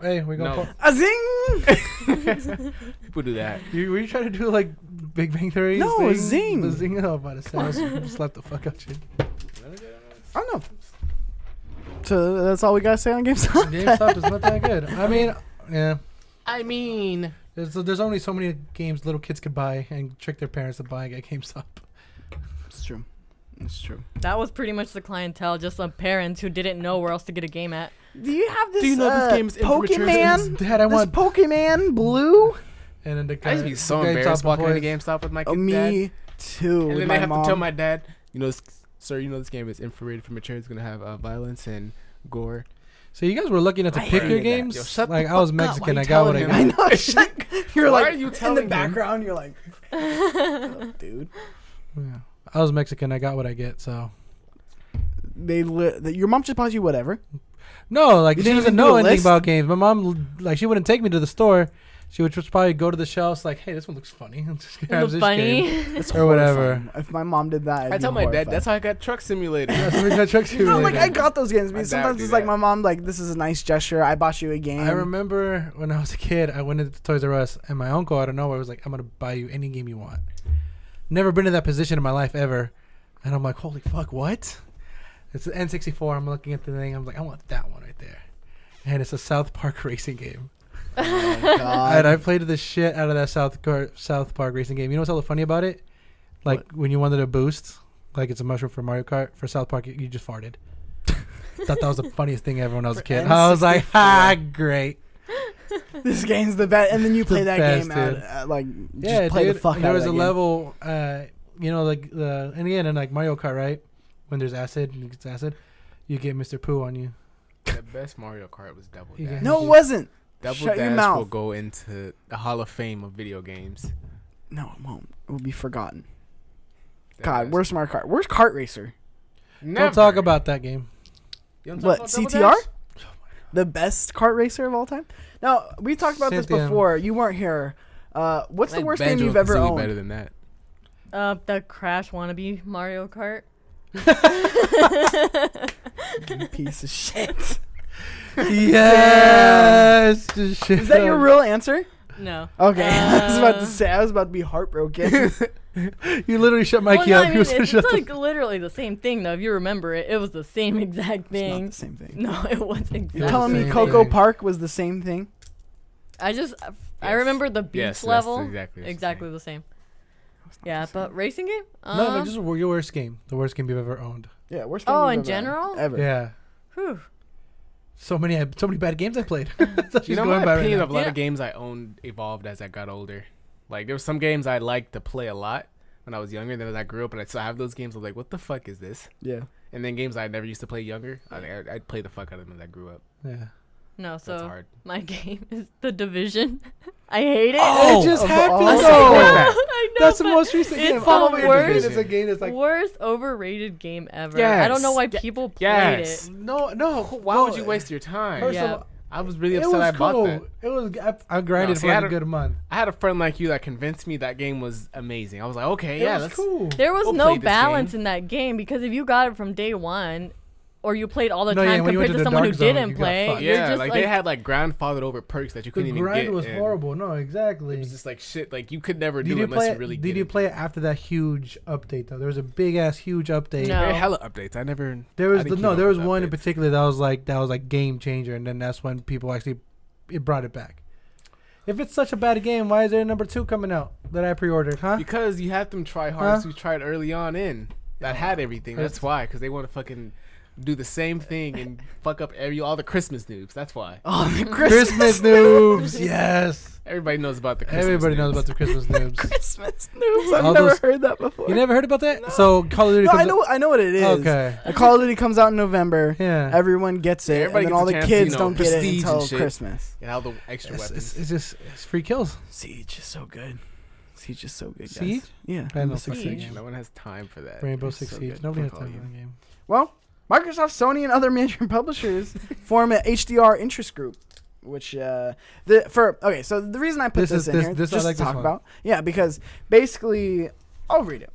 Hey, we gonna. No. A zing! People do that. Were you trying to do like Big Bang Theory? No, a zing. The zing. Oh, about to say, I slapped the fuck out you. I don't know. So that's all we gotta say on GameStop? GameStop is not that good. I mean, yeah. I mean, There's only so many games little kids could buy and trick their parents to buying at GameStop. It's true. It's true. That was pretty much the clientele, just some parents who didn't know where else to get a game at. Do you have this, Do you know this game is immature? Pokemon? Dad, I This want. Pokemon Blue? And then the guy. I used to be so the guy embarrassed top walking into employees- GameStop with my Oh, kid me dad. too. And with then my they have mom. to tell my dad, sir, this game is infrared for mature. It's gonna have violence and gore. So you guys were lucky enough to I pick your hated that. games. Yo, shut the Like I was fuck up. Mexican, Why I you got what I telling got. him? I know. Shut, you're Why like are you in telling the him? background. You're like, oh, dude. Yeah. I was Mexican. I got what I get. So Your mom just bought you whatever. no, like You she didn't doesn't even do know a anything list? about games. My mom, like, she wouldn't take me to the store. She would just probably go to the shelves, like, hey, this one looks funny. And just grabs this funny. game. It's Or whatever. horrifying. If my mom did that, I tell my dad that's how I got Truck Simulator. Yeah, so we got Truck You know, like Simulator. I got those games. My Because dad sometimes would it's do like that. my mom, like, this is a nice gesture. I bought you a game. I remember when I was a kid, I went into Toys R Us, and my uncle out of nowhere was like, I'm going to buy you any game you want. Never been in that position in my life ever. And I'm like, holy fuck, what? It's an N64. I'm looking at the thing. I'm like, I want that one right there. And it's a South Park racing game. God. And I played the shit out of that South Park racing game. You know what's so funny about it? Like, when you wanted a boost, like it's a mushroom for Mario Kart, for South Park, you just farted. Thought that was the funniest thing ever when I was a For kid. I was like, ha, great. This game's the best. And then you play The that best, game out, dude. like, just Yeah, play dude. the fuck And out there of was that a game. level, you know, like in the end, in like Mario Kart, right? When there's acid, and it gets acid, you get Mr. Pooh on you. The best Mario Kart was Double You Dash. get- No, it wasn't. Double Shut your Dash mouth. will go into the Hall of Fame of video games. No, it won't. It will be forgotten. That God, best. where's Mario Kart? Where's Kart Racer? Never. Don't talk about that game. You don't talk What, about Double CTR? Dash? The best kart racer of all time? Now, we talked about this Cynthia. before. You weren't here. What's the Like worst game Banjo you've ever Kazooie owned? better than that. The Crash wannabe Mario Kart. You piece of shit. Yes. Just shit Is that your up. real answer? No. Okay, I was about to Uh, say. I was about to be heartbroken. You literally shut Mikey well, up. no, I He mean, was gonna it's shut the like literally the same thing though. If you remember it, it was the same exact It's not thing. the same thing. No, it wasn't exactly. You're telling me same Coco thing. Park was the same thing? I just I Yes. remember the beach Yes, that's level exactly the same. the same. Yeah, but racing game? No, but just your worst game. The worst game you've ever owned. Yeah, worst game Oh, you've in ever general? owned. Ever. Yeah. Whew. So many bad games I played. That's what You she's know, going my by right opinion now. of a lot Yeah. of games I owned evolved as I got older. Like, there were some games I liked to play a lot when I was younger. Then as I grew up and I still have those games, I was like, what the fuck is this? Yeah. And then games I never used to play younger, I'd play the fuck out of them as I grew up. Yeah. No, That's so hard. my game is The Division. I hate it. Oh, it just of happened. all- I though. like that. I know, That's the but most recent it's game. the All of your worst- Division is a game that's like, worst overrated game ever. I don't know why Yes. people played Yes. it. no. Why would you waste your time? First Yeah. of all, I was really it upset was I bought cool. that. It was. I grinded see, for I like a don't- good month. I had a friend like you that convinced me that game was amazing. I was like, okay, It yeah, was that's cool. There was We'll no play this balance game. in that game because if you got it from day one, or you played all the No, yeah, time when you went compared to to the someone who dark zone, didn't you got play, fucked. you're yeah, just like they had like grandfathered over perks that you The couldn't even grind get. was and horrible. No, exactly. It was just like shit. Like you could never Did do it you unless play? you really. Did you play it after that huge update though? There was a big ass huge update. No. There were hella updates. I never. There was I didn't keep no. up There with was one in updates. particular that was like game changer, and then that's when people actually it brought it back. If it's such a bad game, why is there a number 2 coming out that I pre-ordered? Huh? Because you had them try hard, Huh? so you tried early on in. That had everything. That's why. Because they want to fucking do the same thing and fuck up all the Christmas noobs. That's why. Oh, the Christmas noobs. Yes. Everybody knows about the Christmas. Everybody knows noobs. about the Christmas noobs. Christmas noobs. I've All never those- heard that before. You never heard about that? So Call of Duty. No, comes I know what it is. Okay. The Call of Duty comes out in November. Yeah. Everyone gets it, Everybody and then all gets the a chance to, kids you know, don't get it prestige and until shit. Christmas. And all the extra weapons. It's just it's free kills. Siege is so good. Siege is so good, guys. Siege? Yeah. I know Rainbow Six fucking Siege. game. No one has time for that. Rainbow It's Six so Siege. good. Nobody has Fuck all time for you. that game. Well, Microsoft, Sony, and other major publishers form an HDR interest group, which so the reason I put This this is- in this- here this I just like to this talk one. about, because basically I'll read it.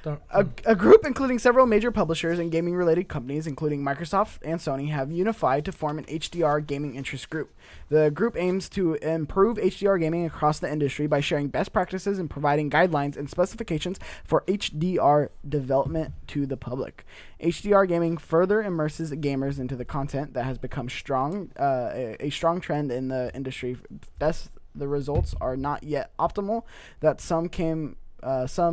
Don't- A group including several major publishers and gaming-related companies, including Microsoft and Sony, have unified to form an HDR gaming interest group. The group aims to improve HDR gaming across the industry by sharing best practices and providing guidelines and specifications for HDR development to the public. HDR gaming further immerses gamers into the content that has become a strong trend in the industry. Thus, the results are not yet optimal. That some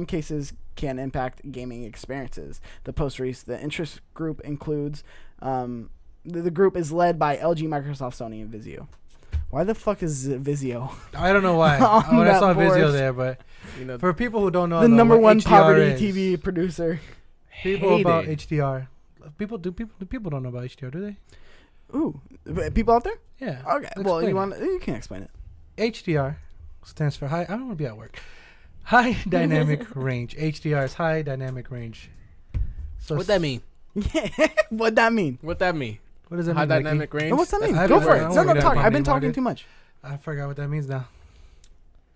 cases can impact gaming experiences. The post release, the interest group includes, the group is led by LG, Microsoft, Sony, and Vizio. Why the fuck is Vizio? I don't know why. On When I saw that board. Vizio there, but You know, for people who don't know, The though, number what one HDR poverty is, TV producer. People hate about it. HDR. People don't know about HDR, do they? Ooh, people out there? Yeah. Okay, well, Explain you it. want you can explain it. HDR stands for high. I don't want to be at work. High dynamic range. HDR is high dynamic range. So What that mean? Yeah. What'd that mean? What that mean? What does that High mean? dynamic Mikey? range. And what's that mean? I Go don't for know. it. No, I don't talk. know. I've been Name talking market. too much. I forgot what that means now.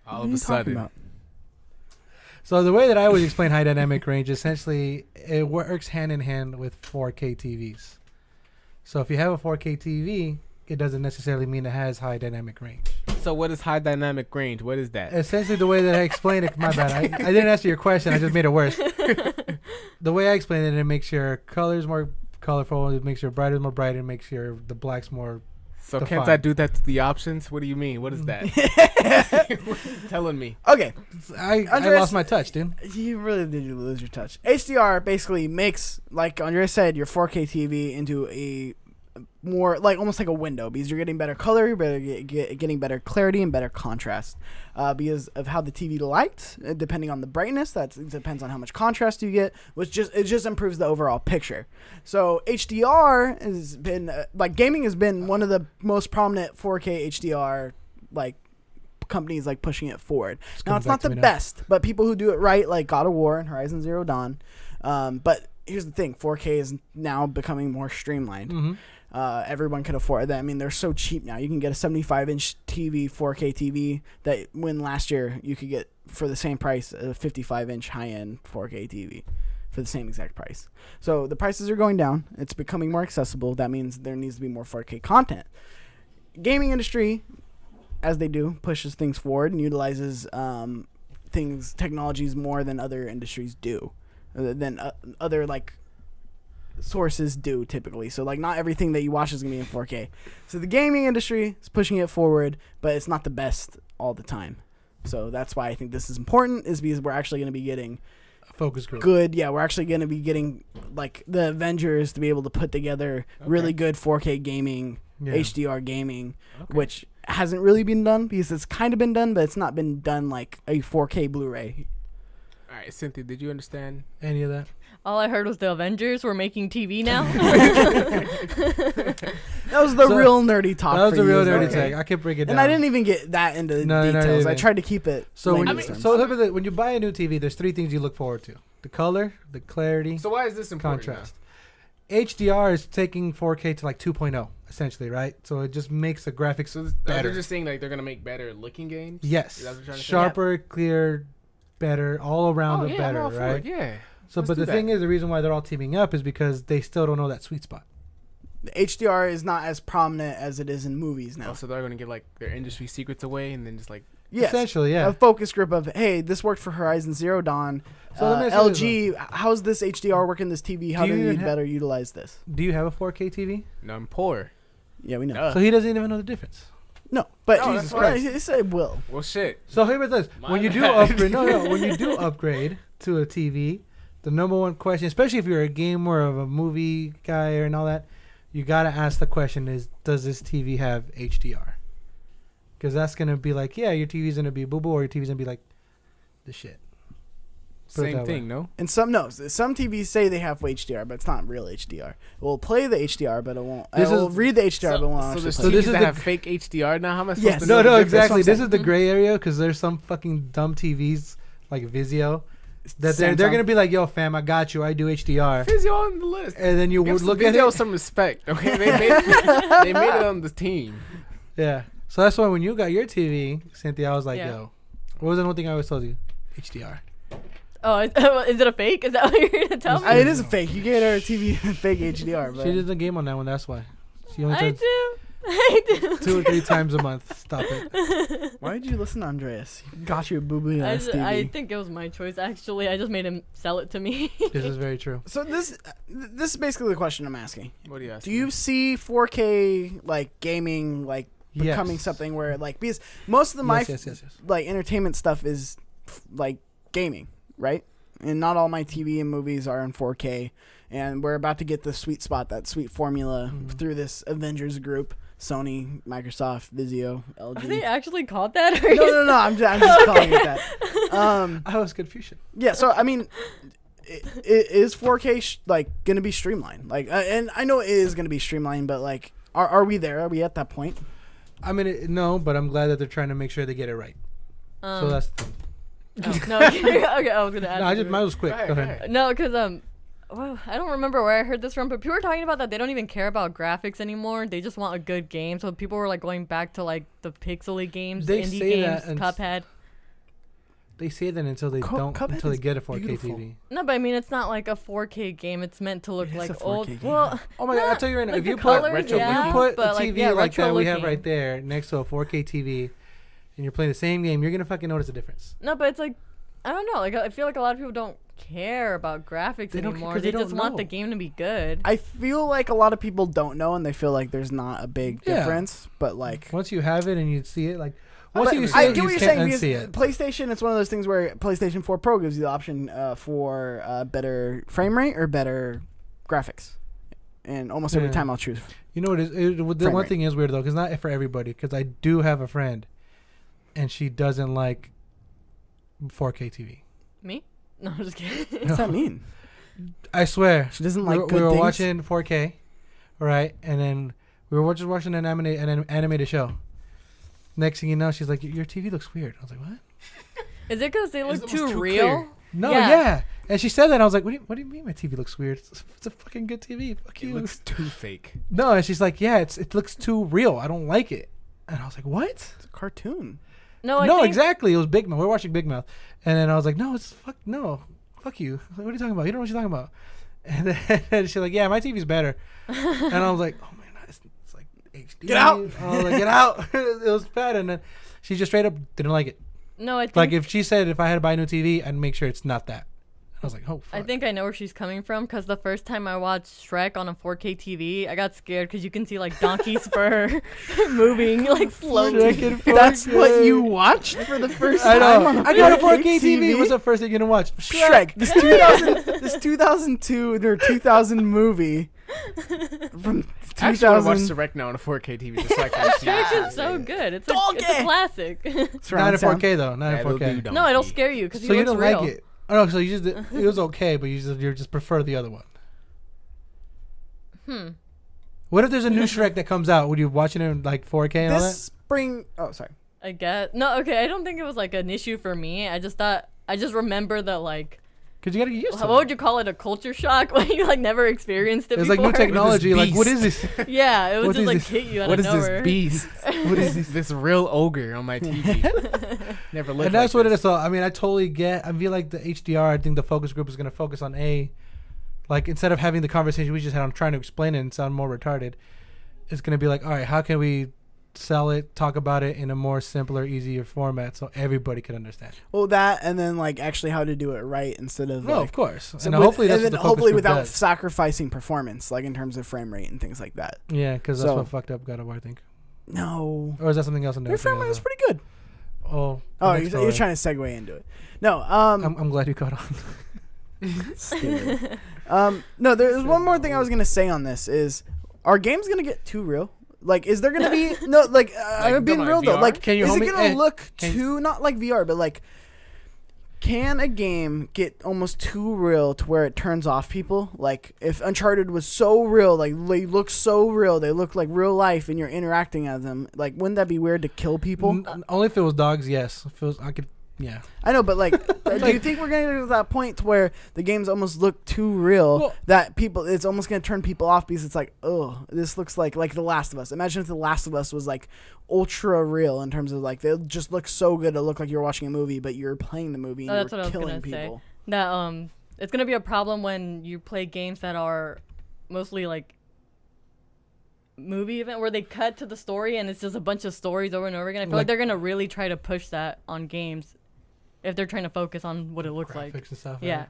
All What of are a you talking sudden. about? So the way that I always explain high dynamic range, essentially, it works hand in hand with 4K TVs. So if you have a 4K TV, it doesn't necessarily mean it has high dynamic range. So what is high dynamic range? What is that? Essentially, the way that I explain it, my bad, I didn't answer your question. I just made it worse. The way I explain it, it makes your colors more colorful. It makes your brighter more bright. It makes your the blacks more. So Define. can't I do that to the options? What do you mean? What is that? What are you telling me? Okay. I Andres- lost my touch, dude. You really did lose your touch. HDR basically makes, like Andres said, your 4K TV into a more like almost like a window, because you're getting better color, you're getting better clarity and better contrast, because of how the TV lights, depending on the brightness. That depends on how much contrast you get, which just improves the overall picture. So HDR has been like gaming has been one of the most prominent 4K HDR like companies like pushing it forward. Now it's not the best, but people who do it right, like God of War and Horizon Zero Dawn. But here's the thing: 4K is now becoming more streamlined. Mm-hmm. Everyone can afford that. I mean, they're so cheap now. You can get a 75-inch TV, 4K TV, that when last year you could get for the same price a 55-inch high-end 4K TV for the same exact price. So the prices are going down. It's becoming more accessible. That means there needs to be more 4K content. Gaming industry, as they do, pushes things forward and utilizes technologies more than other industries do, than other like sources do typically. So like not everything that you watch is gonna be in 4K. So the gaming industry is pushing it forward, but it's not the best all the time. So that's why I think this is important, is because we're actually gonna be getting Focus group. good. Yeah, we're actually gonna be getting like the Avengers to be able to put together really good 4K gaming, HDR gaming, which hasn't really been done, because it's kind of been done, but it's not been done like a 4K Blu-ray. All right, Cynthia, did you understand? Any of that? All I heard was the Avengers were making TV now. That was the So, real nerdy talk. That was for a real you, dirty okay? tag. I can break it down. And I didn't even get that into the No, not details. I even. tried to keep it. So when layman's terms. when you buy a new TV, there's three things you look forward to: the color, the clarity, So why is this important? contrast. HDR is taking 4K to like 2.0 essentially, right? So it just makes the graphics So better. they're just saying like they're gonna make better looking games. Yes, Is that what you're trying to say? sharper, clear, better, all around the I'm better, all for right? it, yeah. So, Let's but do the that. thing is, the reason why they're all teaming up is because they still don't know that sweet spot. The HDR is not as prominent as it is in movies now. Oh, so they're gonna give like their industry secrets away and then just like Yes. Essentially, yeah. A focus group of, hey, this worked for Horizon Zero Dawn. So let me ask you LG, how's this HDR work in this TV? How Do do you we even better utilize this? Do you have a 4K TV? no, I'm poor. Yeah, we know. Duh. So he doesn't even know the difference. No, but No, Jesus that's right. Christ, he said will. Well, shit. So here it is. My When you do bad. upgrade, when you do upgrade to a TV, the number one question, especially if you're a gamer or a movie guy and all that, you gotta ask the question: is does this TV have HDR? Because that's gonna be like, yeah, your TV's gonna be boo boo, or your TV's gonna be like the shit. Put it Same that thing, way. no? And some TVs say they have HDR, but it's not real HDR. It will play the HDR, but it won't. This It will is- read the HDR, but it won't so actually there's play. So TVs this is that the- have fake HDR now. How am I supposed Yes. to No, know no, the difference? exactly. That's what I'm This is the gray area because there's some fucking dumb TVs like Vizio that they're Samsung. gonna be like, yo, fam, I got you. I do HDR, Vizio on the list. and then you Give would look at Vizio it. some respect, okay? They made it on the team. Yeah. So that's why when you got your TV, Cynthia, I was like, Yeah. yo, what was the one thing I always told you? HDR. Oh, is it a fake? Is that what you're gonna tell me? It is a fake. You get her TV fake HDR, but She doesn't game on that one. That's why. She only I turns do. I do. 2 or 3 times a month. Stop it. why did you listen to Andreas? He got you a boo boo I, ass TV. I think it was my choice. Actually, I just made him sell it to me. This is very true. So this is basically the question I'm asking. What do you ask? Do you see 4K like gaming like becoming Yes. something where like, because most of the my Yes. like entertainment stuff is like gaming, right? And not all my TV and movies are in 4K, and we're about to get the sweet spot, that sweet formula through this Avengers group. Sony, Microsoft, Vizio, LG. Are they actually called that? Or No. I'm just calling it that. I was confusion. Yeah. So I mean, is 4K like gonna be streamlined? Like, and I know it is gonna be streamlined, but like, are we there? Are we at that point? I mean, no, but I'm glad that they're trying to make sure they get it right. So that's Oh, no, okay, I was gonna ask. No, I just mine was quick. Go ahead. No, because well, I don't remember where I heard this from, but people were talking about that they don't even care about graphics anymore. They just want a good game. So people were like going back to like the pixely games, They indie say games, that and Cuphead. They say that until they don't, Cuphead until they is get a 4K beautiful. TV. No, but I mean it's not like a 4K game. It's meant to look It is like a 4K old. game. Well, Oh my god! I'll tell you right now. like If the you put colors, retro yeah, you put a but, TV like, yeah, like that retro we have looking. right there next to a 4K TV, and you're playing the same game, you're gonna fucking notice a difference. No, but it's like I don't know. Like I feel like a lot of people don't care about graphics They don't care anymore. 'cause They they just don't want the know. game to be good. I feel like a lot of people don't know, and they feel like there's not a big Yeah. difference. But like, Once you have it and you see it, like once but you see I it, get you what you're can't saying because unsee it. PlayStation, it's one of those things where PlayStation 4 Pro gives you the option for better frame rate or better graphics. And almost every Yeah. time I'll choose. You know what? The Frame one rate. thing is weird though, because not for everybody. Because I do have a friend, and she doesn't like 4K TV. Me? No, I'm just kidding. What's that mean? I swear. She doesn't like we good were things? watching 4K, right? And then we were just watching an animated show. Next thing you know, she's like, "Your TV looks weird." I was like, "What?" Is it because they It's look almost too too real? clear. No, Yeah. yeah. And she said that. And I was like, what do you mean my TV looks weird? It's a fucking good TV. Fuck It you. looks too fake. No, and she's like, yeah, it looks too real. I don't like it. And I was like, what? It's a cartoon. No, I No, think exactly. It was Big Mouth. We were watching Big Mouth. And then I was like, no, fuck you. I was like, what are you talking about? You don't know what you're talking about. And then she's like, yeah, my TV's better. And I was like, oh man, it's like HD. Get out. I was like, get out. It was bad. And then she just straight up didn't like it. No, I think Like if she said if I had to buy a new TV, I'd make sure it's not that. I was like, oh, fuck. I think I know where she's coming from because the first time I watched Shrek on a 4K TV, I got scared because you can see like donkey's fur moving like slowly. That's what you watched for the first I time know. on a I got a 4K 4K TV. What's the first thing you're gonna watch? Shrek. This 2002 or 2000 movie from I actually want to watch 2000. Shrek now on a 4K TV just so I can see Shrek it. is so good. It's a Donkey! classic. Not surround in sound. 4K though. Not in That'll 4K. do, No, it'll donkey. scare you because So you looks don't real. like it? Oh no. So you just it was okay, but you just prefer the other one. What if there's a new Shrek that comes out? Would you watch it in like 4K and all This that? spring. Oh, sorry. I guess. No, okay. I don't think it was like an issue for me. I just remember that like, Because you gotta get used to what it. would you call it? A culture shock when you like never experienced it It's before. like new technology. Like what beast? is this? Yeah, it What was just is like this? hit you out What of is nowhere. this beast? What is this real ogre on my TV? Never looked And that's like what it this. is. So I mean, I totally get. I feel like the HDR. I think the focus group is gonna focus on like instead of having the conversation we just had on trying to explain it and sound more retarded, it's gonna be like, all right, how can we sell it, talk about it in a more simpler, easier format so everybody can understand. Well, that and then like actually how to do it right instead of No, like, of course. so And with- hopefully that's and what then the focus hopefully group without does. sacrificing performance, like in terms of frame rate and things like that. Yeah, because that's So- what fucked up God of War, I think. No, Or is that something else in there? your frame rate was pretty good. Oh, Oh, next you're story. trying to segue into it. No, I'm glad you caught on. stupid. No, there's one more thing I was gonna say on this is, are games gonna get too real? Like, is there gonna be no like? I'm being come real on, though. VR? Like, Can you is it homie- gonna look can- too not like VR, but like, can a game get almost too real to where it turns off people? Like, if Uncharted was so real, like they look so real, they look like real life, and you're interacting with them. Like, wouldn't that be weird to kill people? Only if it was dogs, yes. If it was, I could, yeah. I know, but like, do you think we're gonna get to that point to where the games almost look too real Well- that it's almost gonna turn people off because it's like, oh, this looks like The Last of Us. Imagine if The Last of Us was like ultra real in terms of like they'll just look so good to look like you're watching a movie, but you're playing the movie and Oh, that's what you're I was killing gonna say. people. That it's gonna be a problem when you play games that are mostly like movie event where they cut to the story and it's just a bunch of stories over and over again. I feel like Like- they're gonna really try to push that on games if they're trying to focus on what it looks like. Graphics and stuff. Yeah.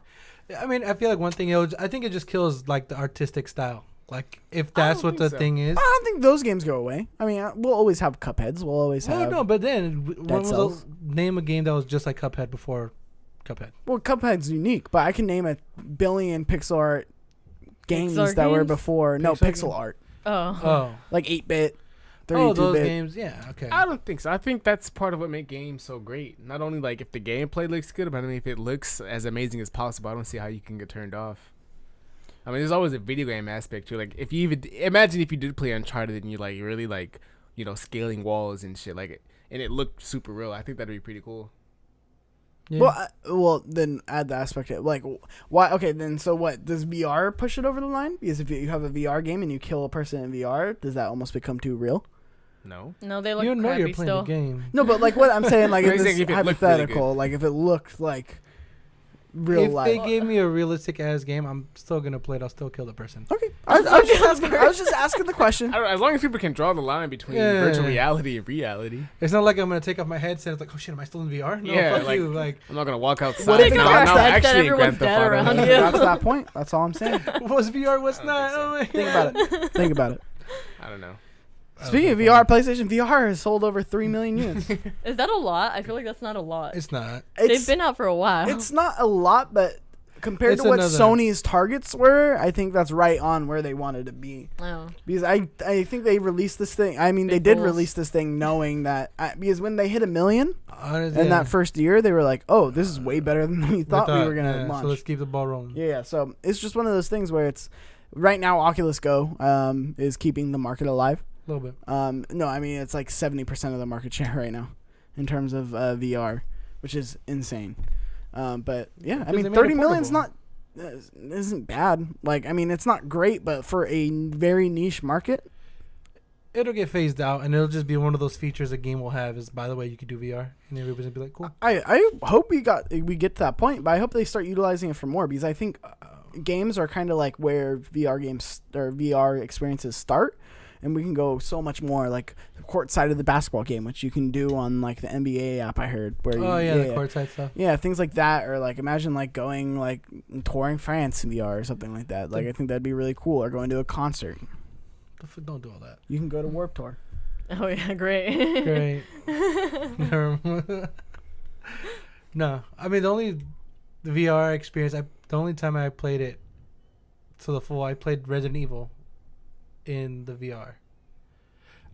I mean, I feel like one thing, I think it just kills like the artistic style. Like if I that's don't what think the so. thing is. I don't think those games go away. I mean, we'll always have Cupheads. We'll always Oh have. no, but then when was Cells. name a game that was just like Cuphead before Cuphead? Well, Cuphead's unique, but I can name a billion pixel art games Pixar that were games? before. No, Pixar pixel games? art, Oh, like 8-bit, oh, those 32-bit. games. Yeah, okay. I don't think so. I think that's part of what makes games so great. Not only like if the gameplay looks good, but I mean if it looks as amazing as possible. I don't see how you can get turned off. I mean, there's always a video game aspect too. Like if you even imagine if you did play Uncharted and you like really like scaling walls and shit like it, and it looked super real. I think that'd be pretty cool. Yeah. Well, then add the aspect of like why? Okay, then so what does VR push it over the line? Because if you have a VR game and you kill a person in VR, does that almost become too real? No. No, they look You know crappy you're playing still. the game. No, but like what I'm saying, like in You're this saying if it looked really hypothetical, like if it looked like real If life. they gave me a realistic ass game, I'm still gonna play it. I'll still kill the person. Okay, I was just asking the question. I don't know, as long as people can draw the line between Yeah. virtual reality and reality. It's not like I'm gonna take off my headset. It's like, oh shit, am I still in VR? No, Yeah, fuck like- you. Like, I'm not gonna walk outside. What if now, VR now said I'm that actually in everyone's Grand Theft dead Auto. around you? That's that point. That's all I'm saying. what's VR? What's I don't not? think so. Oh my Think God. about it. Think about it. I don't know. Speaking of VR, PlayStation VR has sold over 3 million units. Is that a lot? I feel like that's not a lot. It's not. They've been out for a while. It's not a lot, but compared It's to what another- Sony's targets were, I think that's right on where they wanted to be. Oh. Because I think they released this thing. I mean, they Big did goals. release this thing knowing that because when they hit 1 million in Yeah. that first year, they were like, "Oh, this is way better than we thought we were gonna yeah, launch." So let's keep the ball rolling. Yeah, so it's just one of those things where it's right now Oculus Go is keeping the market alive. A little bit. No, I mean it's like 70% of the market share right now in terms of VR, which is insane. But yeah, I Because they mean made it 30 million's portable. not isn't bad. Like I mean it's not great, but for a very niche market, It'll get phased out, and it'll just be one of those features a game will have. Is, by the way, you could do VR, and everybody's gonna be like, cool. I hope we get to that point, but I hope they start utilizing it for more because I think games are kind of like where VR games or VR experiences start. And we can go so much more, like the court side of the basketball game, which you can do on like the NBA app. I heard. Where Oh you, yeah, the courtside stuff. yeah, things like that, or like imagine like going like touring France in VR or something like that. Like I think that'd be really cool. Or going to a concert. Don't do all that. You can go to Warped Tour. Oh yeah, great. Great. No, I mean the VR experience. The only time I played it to the full, I played Resident Evil in the VR.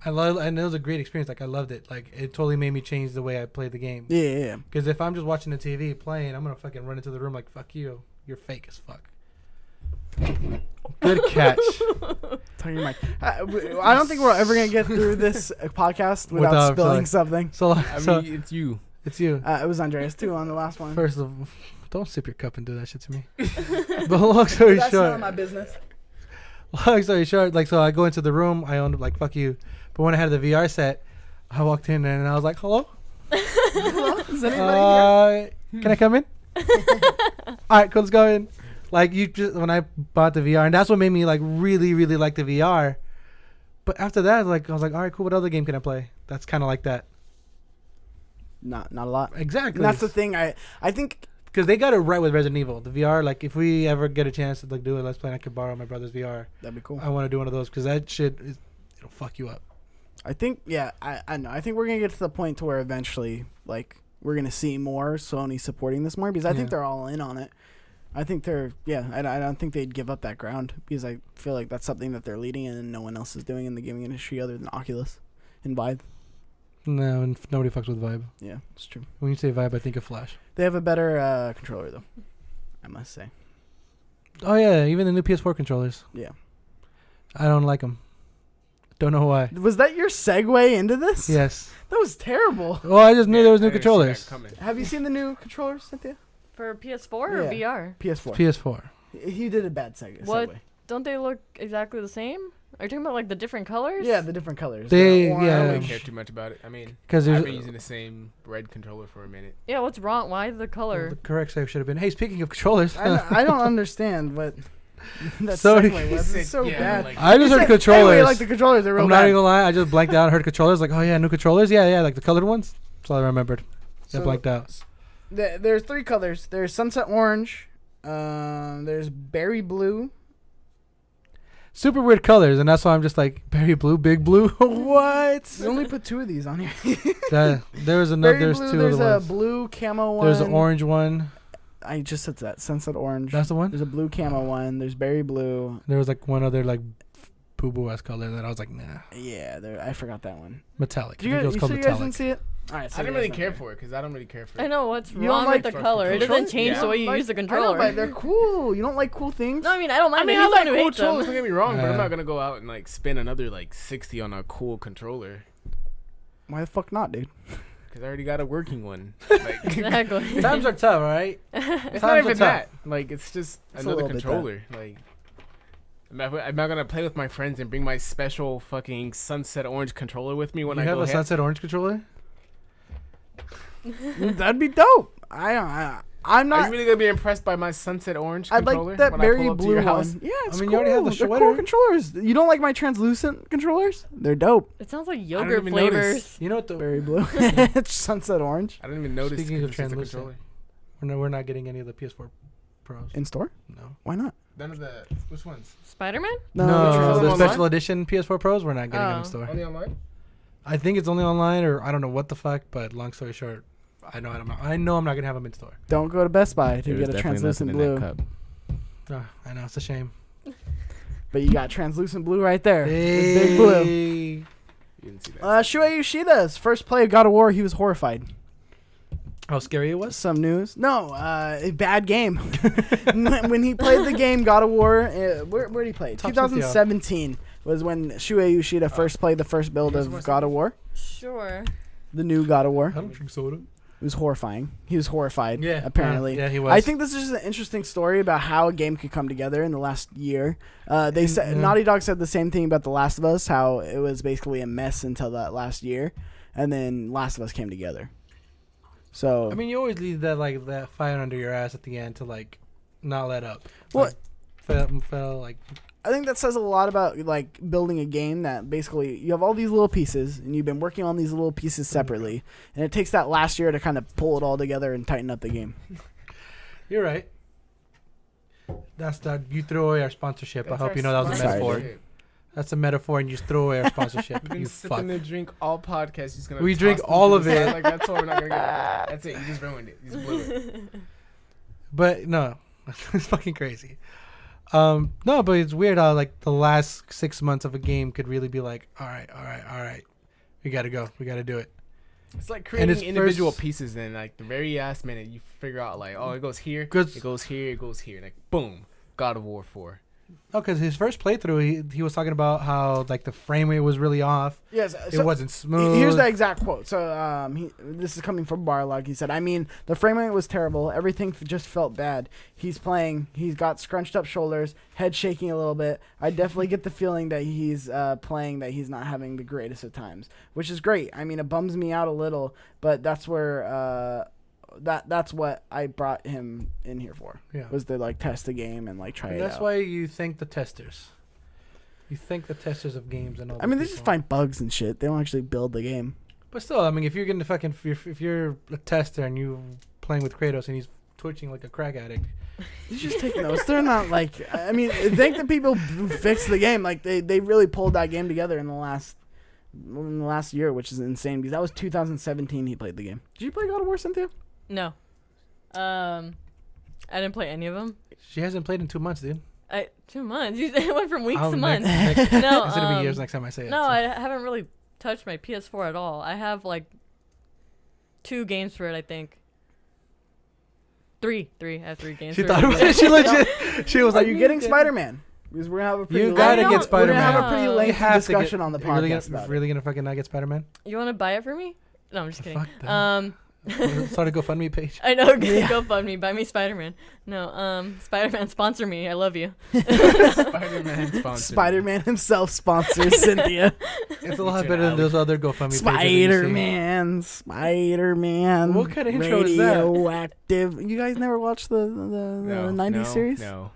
And it was a great experience. Like I loved it. Like it totally made me change the way I played the game. Yeah. Because if I'm just watching the TV playing, I'm gonna fucking run into the room like fuck you. You're fake as fuck. Good catch. Talking mic. I don't think we're ever gonna get through this podcast without Without spilling spilling. something. So, I mean, it's you. it's you. It was Andreas too on the last one. First of all, don't sip your cup and do that shit to me. But long story That's short. not my business. Long story short, like, so I go into the room, I owned like, fuck you. But when I had the VR set, I walked in and I was like, hello? Hello? Is anybody here? Can I come in? All right, cool, let's go in. Like, you just, when I bought the VR, and that's what made me, like, really, really like the VR. But after that, like, I was like, all right, cool, what other game can I play? That's kind of like that. Not a lot. Exactly. And that's the thing. I think Because they got it right with Resident Evil. The VR, like, if we ever get a chance to, like, do it, let's play, and I could borrow my brother's VR. that'd be cool. I want to do one of those, because that shit, it'll fuck you up. I think, yeah, I know. I think we're going to get to the point to where eventually, like, we're going to see more Sony supporting this more because I think Yeah. they're all in on it. I think they're, yeah, I don't think they'd give up that ground because I feel like that's something that they're leading in and no one else is doing in the gaming industry other than Oculus and Vive. No, and nobody fucks with Vibe. Yeah, it's true. When you say Vibe, I think of Flash. They have a better controller, though, I must say. Oh, yeah, even the new PS4 controllers. Yeah. I don't like them. Don't know why. Was that your segue into this? Yes. That was terrible. Well, I just knew there was new I didn't see that controllers. coming. Have you seen the new controllers, Cynthia? For PS4 or Yeah. VR? PS4. PS4. He did a bad What? segue. Don't they look exactly the same? Are you talking about like the different colors? Yeah, the different colors. They- The yeah. I don't orange. really care too much about it. I mean, Because I've there's been using the same red controller for a minute. Yeah, what's wrong? Why the the color? correct save should have been. Hey, speaking of controllers, I don't understand what that So segue was. It's so Yeah, bad. like- I just You heard said, controllers. Anyway, like the controllers, they're real I'm not bad. even gonna lie. I just blanked out. I heard controllers. Like, oh yeah, new controllers. Yeah, like the colored ones. That's all I remembered. I So- blanked out. There's 3 colors. There's sunset orange. There's berry blue. Super weird colors, and that's why I'm just like berry blue, big blue. What? We only put 2 of these on here. There was another. Berry There's blue, 2 there's other a ones. blue camo one. There's an orange one. I just said that. Sunset orange. That's the one. There's a blue camo one. There's berry blue. There was like one other like boo boo ass color that I was like, nah, Yeah, I forgot that one. metallic. Did you I think it was guys, called you guys didn't metallic. see it? All right, so I didn't you really guys care don't for it because I don't really care for I it. know what's You don't wrong like with the fucking color. It doesn't controllers? change Yeah. the way you Like- use the I know, controller. but they're cool. You don't like cool things? No, I mean I don't mind. I mean, them. I He's like the one who cool hates them. controllers. Don't get me wrong, but I'm Yeah. not gonna go out and like spend another like 60 on a cool controller. Why the fuck not, dude? because I already got a working one. Like, Exactly. Times are tough, all right? it's Times not are even tough. that. Like, it's just It's a another little bit controller. Like, I'm not gonna play with my friends and bring my special fucking sunset orange controller with me when You I have go a ahead. Sunset Orange controller? That'd be dope. I'm Are not. you really gonna be impressed by my sunset orange I'd controller? like that when I berry pull up to blue your one. house? Yeah, it's mean, cool. you already have the They're cool sweater. controllers. You don't like my translucent controllers? They're dope. It sounds like don't yogurt even flavors. notice. You know what? Berry blue. It's sunset orange. I didn't even notice. Speaking of 'cause it's just a translucent. controller. We're not getting any of the PS4 Pros. In store? No. Why not? None of the which ones? Spider-Man? No, Translucent the online? special edition PS4 Pros, we're not getting them Oh. in store. Only online. I think it's only online, or I don't know what the fuck. But long story short, I know I'm not gonna have them in store. Don't go to Best Buy to get a translucent blue. Oh, I know it's a shame. But you got translucent blue right there. With Hey. big blue. You didn't see that. Shuei Yoshida's first play of God of War, he was horrified. How scary it was. Some news? No, a bad game. When he played the game God of War, where did he play? Top 2017 was when Shuei Yoshida first played the first build of God of War, Sure. the new God of I War. don't drink soda. It was horrifying. He was horrified. Yeah, apparently. yeah, he was. I think this is just an interesting story about how a game could come together in the last year. They said yeah. Naughty Dog said the same thing about The Last of Us, how it was basically a mess until that last year, and then Last of Us came together. So I mean, you always leave that fire under your ass at the end to not let up. Well, Fell like I think that says a lot about like building a game that basically you have all these little pieces and you've been working on these little pieces separately, and it takes that last year to kind of pull it all together and tighten up the game. you're right. That's that. You throw away our sponsorship. I hope you know that was a Sorry, metaphor. dude. That's a metaphor, and you just throw away our sponsorship. We've been You sipping fuck. the drink all podcast. Just gonna We toss drink them all to of the side, it. Like that's all we're not gonna get. That's it. You just ruined it. You just blew it. But no, it's fucking crazy. No, but it's weird how like the last 6 months of a game could really be like, all right, we gotta go, we gotta do it. It's like And his creating individual first- pieces. Then like the very last minute, you figure out like, oh, it goes here, Good. it goes here, it goes here. Like boom, God of War 4. Oh, because his first playthrough, he was talking about how like the frame rate was really off. Yes, It wasn't smooth. Here's the exact quote. So this is coming from Barlog. He said, "I mean, the frame rate was terrible. Everything just felt bad. He's playing. He's got scrunched up shoulders, head shaking a little bit. I definitely get the feeling that he's playing that he's not having the greatest of times, which is great. I mean, it bums me out a little, but that's where that's what I brought him in here for. Yeah. Was to like test the game and like try And it that's out. why you thank the testers. You thank the testers of games and all. I mean, they those just people. find bugs and shit. They don't actually build the game. But still, I mean, if you're gonna fucking if you're a tester and you playing with Kratos and he's twitching like a crack addict, You just take notes. They're not like. I mean, thank the people who fixed the game. Like they really pulled that game together in the last year, which is insane because that was 2017. He played the game. Did you play God of War, Cynthia? No. I didn't play any of them. she hasn't played in 2 months, dude. 2 months. You it went from weeks Oh, to next- months. next- No, it's gonna be years next time I say it. No, so. I haven't really touched my PS4 at all. I have like 2 games for it, I think. Three. I have 3 games. She for thought it. about it. She legit. She was Are like, you getting Spider-Man? Because we're gonna have a pretty. You gotta get We're gonna have a Spider-Man. pretty You lengthy have to discussion get- on the You're really podcast gonna, about really gonna fucking not get Spider-Man? You want to buy it for me? No, I'm just kidding. Fuck that. Start a GoFundMe page. I know. Yeah. Go fund me. Buy me Spider-Man. No, Spider-Man sponsor me. I love you. Spider-Man sponsor. Spider-Man himself sponsors Cynthia. It's a lot Between better than Alex. those other GoFundMe pages. that you see. Spider-Man. What kind of intro is that? Radioactive. You guys never watched the 90s series? No.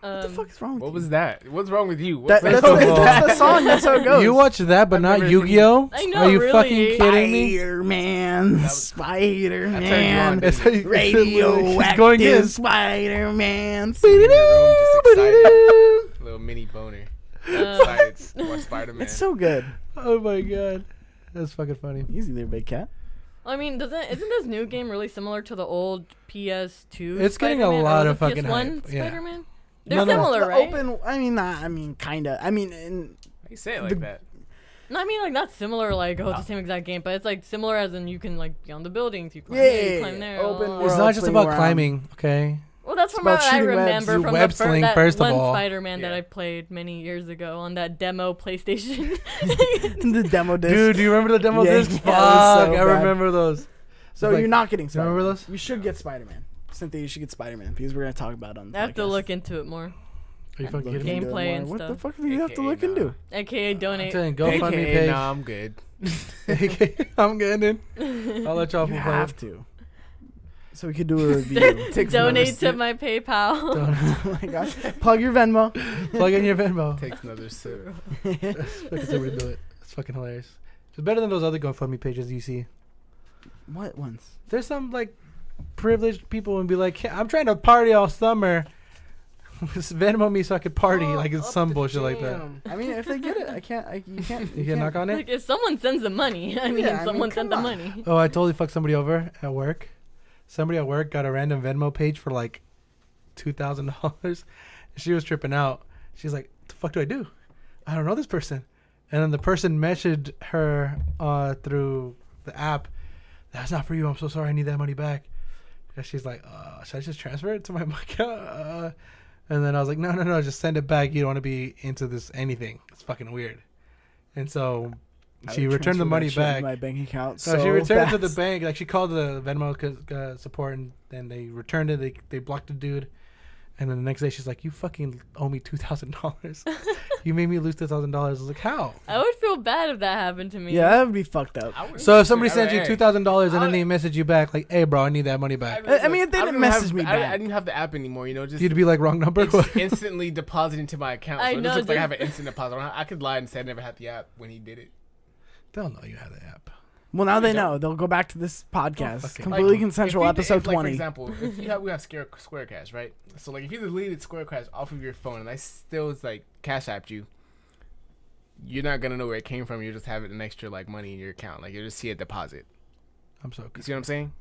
What the fuck is wrong with What you? was that? What's wrong with you? What's That's, First of all- that's the song. That's how it goes. You watch that, but I've not never Yu-Gi-Oh? I know, Are you really. fucking kidding me? Spider-Man. That was- Spider-Man. That's how you- Radioactive going in. Spider-Man. Sitting in your room, just excited. Little mini boner. Uh, Excited to watch Spider-Man. It's so good. Oh my god, that's fucking funny. Easy there, big cat. I mean, isn't this new game really similar to the old PS2? It's getting a Spider-Man, or lot was of it fucking PS1 hype, yeah. Spider-Man? They're No, no. similar, The right? open. I mean, kind of. I mean, Why you say it like the- that? No, I mean like not similar, like it's the same exact game, but it's like similar as in you can like be on the buildings, you climb Yeah, here, you climb there. open blah, blah, world. It's not just swing about around. climbing, okay? Well, that's That's from about what I shooting webs. remember You from web the sling, that first of one all. Spider-Man that Yeah. I played many years ago on that demo PlayStation. The demo disc. Dude, do you remember the demo Yeah, disc? yeah, Fuck, it was so I bad. remember those. So It's like- you're not getting you Spider-Man. remember those? You should get Spider-Man. Cynthia, you should get Spider-Man because we're gonna talk about it on the I have to podcast. look into it more. Are you fucking Look kidding me? into it Gameplay more. and What the stuff. fuck do you have to AKA look nah. into? AKA I'm donate. telling you, GoFundMe AKA, page. nah, I'm good. I'm getting in. I'll let y'all You play. have to. So we could do a review. Takes Donate another to sip. my PayPal. Oh my gosh. Plug your Venmo. Plug in your Venmo. Takes another sip. Fucking somebody do it. It's fucking hilarious. It's better than those other GoFundMe pages you see. What ones? There's some like privileged people and be like, "Hey, I'm trying to party all summer. Just Venmo me so I could party." Oh, like it's up some the bullshit like that. jam. I mean, if they get it, I can't. You can't. You can knock on it. Like if someone sends the money, I mean, Yeah, I mean, someone sent the come on. money. Oh, I totally fucked somebody over at work. Somebody at work got a random Venmo page for like $2,000. She was tripping out. She's like, "What the fuck do I do? I don't know this person." And then the person messaged her through the app. "That's not for you. I'm so sorry. I need that money back." And she's like, "Should I just transfer it to my account?" And then I was like, no, just send it back. You don't want to be into this anything. It's fucking weird. And so I she would returned the transfer money that shit into back. my bank account. So So she returned it to the fast. bank. Like she called the Venmo support, and then they returned it. They blocked the dude, and then the next day she's like, "You fucking owe me $2,000. You made me lose $2,000." I was like, "How?" I would feel bad if that happened to me. Yeah, that would be fucked up. I would- So if somebody I sends you mean, $2,000 and I- then they message you back like, "Hey, bro, I need that money back," I mean, if they I didn't don't message have- me I back. didn't have the app anymore. You know, just you'd be like, "Wrong number." it's instantly depositing to my account. So I it know, just looks like I just- have an instant deposit. I could lie and say I never had the app when he did it. They'll know you have the app. Well, now They they don't. know. They'll go back to this podcast. fucking- Completely Like, consensual, if you- episode if, like, 20. For example, if we have Square Cash, right? So like, if you deleted Square Cash off of your phone and I still like Cash Apped you, you're not gonna know where it came from. You just have an extra like money in your account. Like you just see a deposit. I'm so You good. see what I'm saying?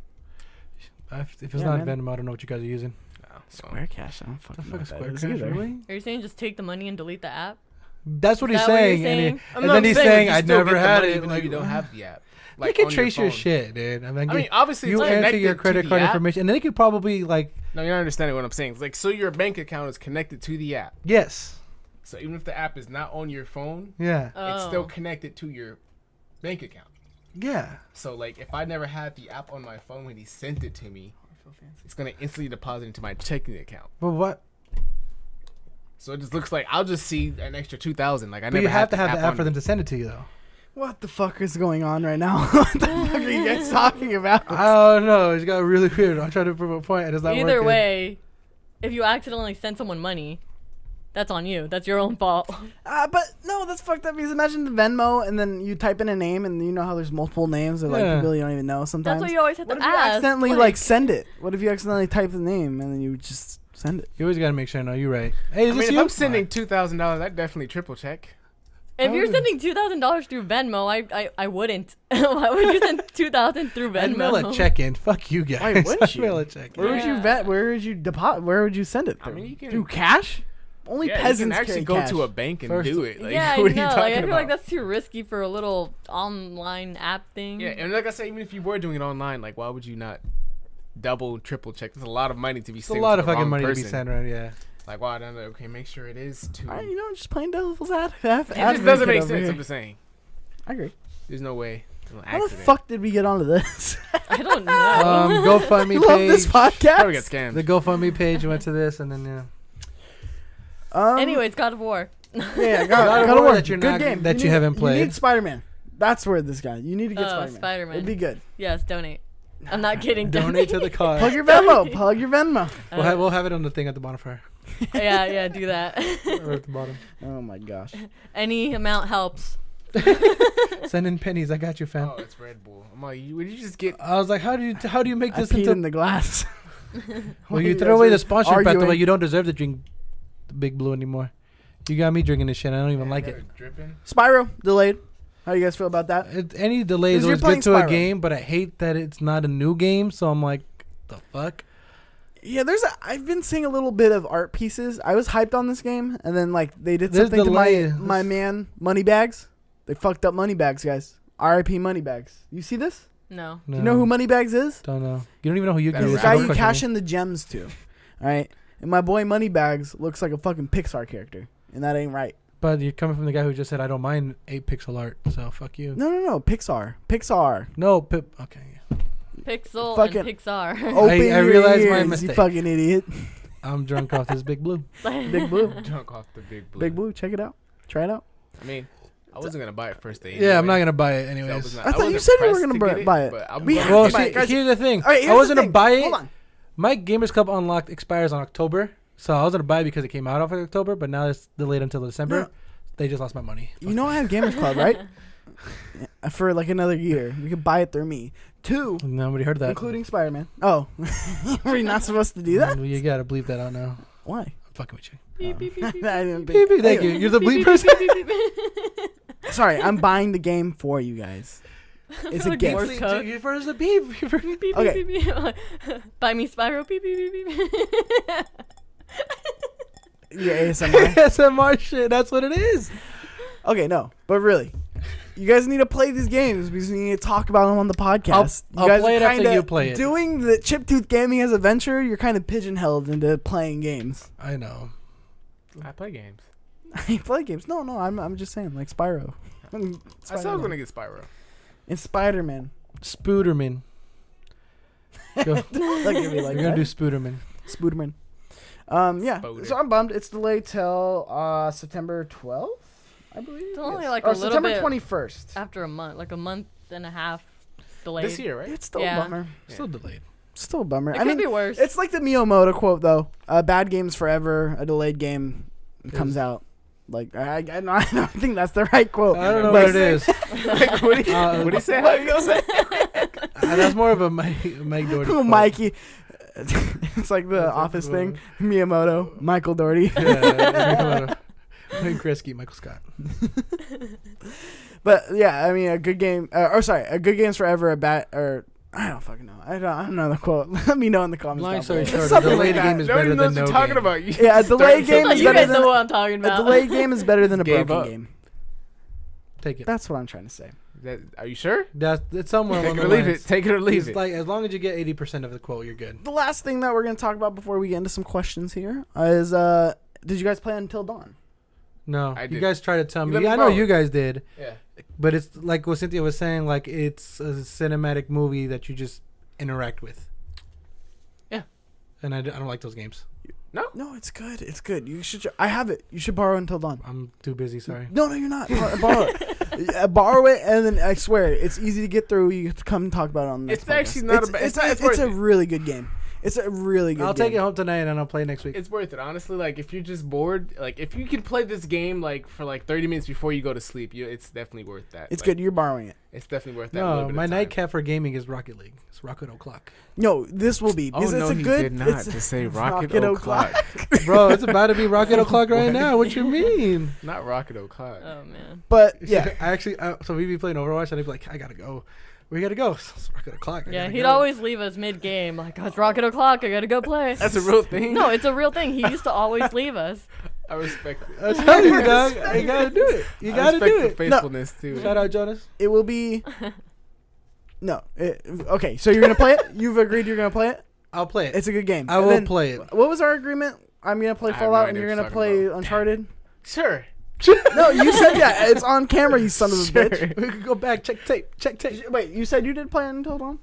If it's Yeah, not man. Venmo, I don't know what you guys are using. No, so- Square Cash. I don't fucking know Fucking what that Square is Cash, either. really? Are you saying just take the money and delete the app? That's what Is he's that what you're saying, saying? and then he's saying, you "I still never get the had money it." even though Like, you don't have the app. they Like, can on trace your phone. shit, dude. I mean, I mean, obviously, you it's enter connected your to credit the card app. information, and they could probably like, No, you're not understanding what I'm saying. It's like, so your bank account is connected to the app. yes, So even if the app is not on your phone, yeah, it's still Oh. connected to your bank account. yeah. So like, if I never had the app on my phone when he sent it to me, it's gonna instantly deposit into my checking account. But what? So it just looks like I'll just see an extra 2,000. Like I But never you had have to have the app on for them me. to send it to you, though. What the fuck is going on right now? What the fuck are you guys talking about? I don't know. It's got really weird. I'm trying to prove a point, and it's not Either working. way, if you accidentally send someone money, that's on you. That's your own fault. But no, that's fucked up because imagine the Venmo and then you type in a name and you know how there's multiple names of like Yeah. people you don't even know sometimes. That's what you always have What to if you ask. accidentally like send it? What if you accidentally type the name and then you just send it? You always gotta make sure. No, you're right. Hey, I is mean, this if you? I'm sending $2,000, I'd definitely triple check. If you're would- sending $2,000 through Venmo, I wouldn't. Why would you send 2,000 through I'd mail a Venmo? check-in. Fuck you guys. Why wouldn't I'd you? mail a check-in. Where would you Yeah. vet? Where would you deposit? Where would you send it I through? mean, you can through cash? Only yeah, you peasants can actually carry go cash. to a bank and First- do it. Like, Yeah, I what are know. you Like, talking I feel about? like that's too risky for a little online app thing. Yeah, and like I said, even if you were doing it online, like why would you not double, triple check? There's a lot of money to be It's saved. a lot to of the fucking wrong money to person. be sent around. Yeah. Like, wow, I don't know. Okay, make sure it is to. You know, just plain devil's ad. It just doesn't make sense. I'm just saying. I agree. There's no way. No How the accident. fuck did we get onto this? I don't know. GoFundMe You love this page. Probably got podcast. scammed. The GoFundMe page went to this, and then yeah. Anyways, God of War. yeah, God of God of War War. that you're Good not- game. that you need- haven't You played. need Spider-Man. That's where this guy. You need to get Oh, Spider-Man. Spider-Man. It'd be good. Yes, donate. I'm not kidding. Donate to the cause. Plug your Venmo. Plug your Venmo. We'll have it on the thing at the bottom for her. Yeah, do that. Or at the bottom. Oh my gosh. Any amount helps. Send in pennies. I got you, fam. Oh, it's Red Bull. I'm like, would you just get? I was like, how do you make I this peed into? in the glass. Well, you guys throw away are the sponsorship out the way. arguing. You don't deserve to drink the Big Blue anymore. You got me drinking this shit. I don't even like it. Dripping. Spyro delayed. How do you guys feel about that? Any delay is Because you're always playing good to a Spyro. game, but I hate that it's not a new game. So I'm like, the fuck. Yeah, I've been seeing a little bit of art pieces. I was hyped on this game, and then like they did There's something to delay. my man Moneybags. They fucked up Moneybags, guys. R.I.P. Moneybags. You see this? No. No. Do you know who Moneybags is? Don't know. You don't even know who you That's He's is. the guy Don't you question cash in the gems to. All right. and my boy Moneybags looks like a fucking Pixar character, and that ain't right. But you're coming from the guy who just said I don't mind 8-pixel art, so fuck you. No, Pixar. No, okay. Pixel Fucking and Pixar. Open I your realized my ears, mistake. you fucking idiot. I'm drunk off this Big Blue. Big Blue. Drunk off the big blue. Big Blue, check it out. Try it out. I mean, I wasn't gonna buy it first day. Yeah, I'm not anyway, gonna buy it so I anyways. was not- I thought you wasn't said you were pressed gonna to get buy it. but I'm We gonna have Well, to buy it, guys. here's the thing. All right, I here's wasn't the gonna thing. buy it. Hold on. My Gamers Club Unlocked expires on October, so I was gonna buy it because it came out of October, but now it's delayed until December. No. They just lost my money. You know I have Gamers Club, right? For like another year. You can buy it through me. 2, Nobody heard that. including Spider-Man. Oh. Were you not supposed to do that? You gotta bleep that out now. Why? I'm fucking with you. Beep, beep, beep, beep, I didn't Beep, think. beep, thank you. You're the bleep person. Sorry, I'm buying the game for you guys. It's a Like gift. Morse code. You first the beep. Beep, beep, Okay. beep, beep. Buy me Spyro. Beep, beep, beep, beep. Your ASMR. ASMR shit. That's what it is. Okay, no. But really. You guys need to play these games because we need to talk about them on the podcast. I'll you guys play are it after kinda you play it. Doing the Chiptooth Gaming as a venture, you're kind of pigeonholed into playing games. I know. I play games. I play games. No, I'm just saying, like Spyro. I said I was gonna get Spyro. And Spider-Man. Spooderman. Go. Look at me like We're gonna that. do Spooderman. Spooderman. Yeah. Spoder. So I'm bummed. It's delayed till September 12th, I believe. It's only Yes. like Or a little September bit 21st. after a month, like a month and a half delayed. This year, right? It's still Yeah. a bummer. Yeah. Still delayed. Still a bummer. It I could mean, be worse. it's like the Miyamoto quote though. Bad games forever. A delayed game comes out. Like I don't think that's the right quote. I don't know But what it is. Like, what do you say? How you gonna say? That's more of a Mike Doherty. quote. Mikey. It's like the Office thing. Miyamoto, Michael Doherty. Yeah. Wayne Gretzky, Michael Scott. But yeah, I mean, a good game. A good game's forever. A bad or I don't fucking know. I don't know the quote. Let me know in the comments. Long down story below. short, a Something delayed like that. game is Nobody better knows than what no you're talking game. about. You Yeah, a delayed game Like, is you better guys know than what I'm talking a about. delayed game is better than a Gave broken up. game. Take it. That's what I'm trying to say. Are you sure? It's somewhere Take along it the or leave lines. it. Take it or leave It's it. like as long as you get 80% of the quote, you're good. The last thing that we're gonna talk about before we get into some questions here is did you guys play Until Dawn? No, I you did. guys try to tell You me. let me I know borrow you it. guys did, Yeah. but it's like what Cynthia was saying. Like it's a cinematic movie that you just interact with. Yeah. And I don't like those games. No, it's good. It's good. You should. I have it. You should borrow Until Dawn. I'm too busy. Sorry. No, you're not. Borrow it. Borrow it, and then I swear it's easy to get through. You have to come and talk about it on the next It's actually podcast. not a bad. It's It's a worth it. really good game. It's a really good. I'll game. take it home tonight and I'll play next week. It's worth it, honestly. Like, if you're just bored, like, if you could play this game, like, for, like, 30 minutes before you go to sleep, it's definitely worth that. It's Like, good. You're borrowing it. It's definitely worth that. little No, bit my of time. nightcap for gaming is Rocket League. It's Rocket O'Clock. No, this will be Oh, because no, it's a he good. did not it's to say Rocket Rocket O'Clock. Bro, it's about to be Rocket O'Clock right now. What you mean? Not Rocket O'Clock. Oh man. But yeah, I actually, so we'd be playing Overwatch and I'd be like, I gotta go. Where you gotta go? It's Rocket O'Clock. I Yeah, gotta he'd go. always leave us mid game. Like, oh, it's Rocket O'Clock. I gotta go play. That's a real thing? No, it's a real thing. He used to always leave us. I respect it. I tell you, dog. You gotta do it. You I gotta respect do the it. faithfulness, too. Shout out, Jonas. it will be. No. Okay, so you're gonna play it. You've agreed you're gonna play it. I'll play it. It's a good game. I And will then, play it. What was our agreement? I'm gonna play I have no Fallout, and idea you're what gonna you're play talking Uncharted. Sure. No, you said that. It's on camera, you son of a bitch. We could go back, check tape. Wait, you said you did play Until Dawn?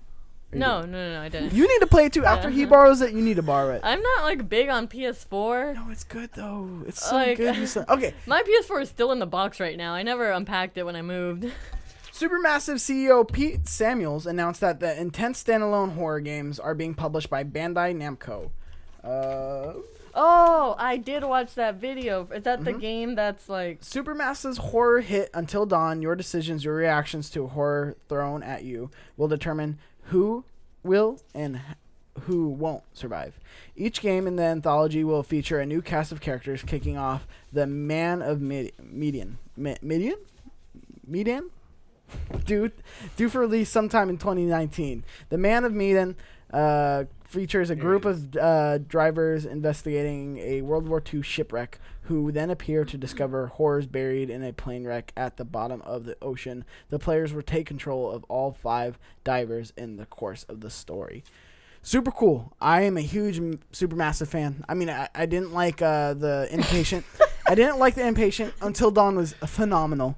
No, I didn't. You need to play it too. After he borrows it, you need to borrow it. I'm not like big on PS4. No, it's good though. It's so Like- good. Okay, My PS4 is still in the box right now. I never unpacked it when I moved. Supermassive CEO Pete Samuels announced that the intense standalone horror games are being published by Bandai Namco. Oh, I did watch that video. Is that Mm-hmm. the game that's like? Supermassive's horror hit Until Dawn. Your decisions, your reactions to horror thrown at you will determine who will and who won't survive. Each game in the anthology will feature a new cast of characters, kicking off the Man of Median. Due for release sometime in 2019. The Man of Medan features a group of drivers investigating a World War II shipwreck who then appear to discover horrors buried in a plane wreck at the bottom of the ocean. The players will take control of all 5 divers in the course of the story. super cool. I am a huge Supermassive fan. I mean, I didn't like the Impatient. I didn't like the Impatient until Dawn was phenomenal.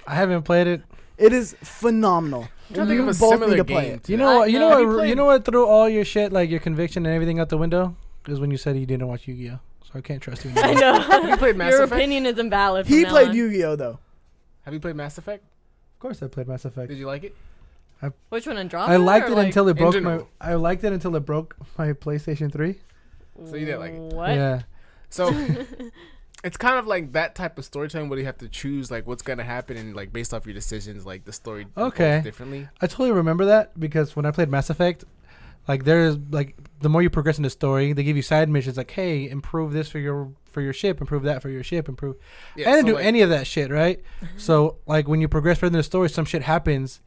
I haven't played it. It is phenomenal. I'm trying to think of a both similar need to play game. it. to You that. know what? No, have you You know what? Threw all your shit, like your conviction and everything, out the window. Is when you said you didn't watch Yu-Gi-Oh. So I can't trust you. I anymore. know. You played Mass Your Effect? opinion is invalid. He from now played on. Yu-Gi-Oh though. Have you played Mass Effect? Of course, I played Mass Effect. Did you like it? Which one, Andromeda? I liked or it like, until it broke my. general? I liked it until it broke my PlayStation 3. So you didn't like it? What? Yeah. So it's kind of like that type of storytelling where you have to choose like what's gonna happen and like based off your decisions, like the story Okay. evolves differently. I totally remember that because when I played Mass Effect, like there's like the more you progress in the story, they give you side missions like, hey, improve this for your ship, improve that for your ship, improve. Yeah, I didn't so, do like, any of that shit, right? So like when you progress further in the story, some shit happens,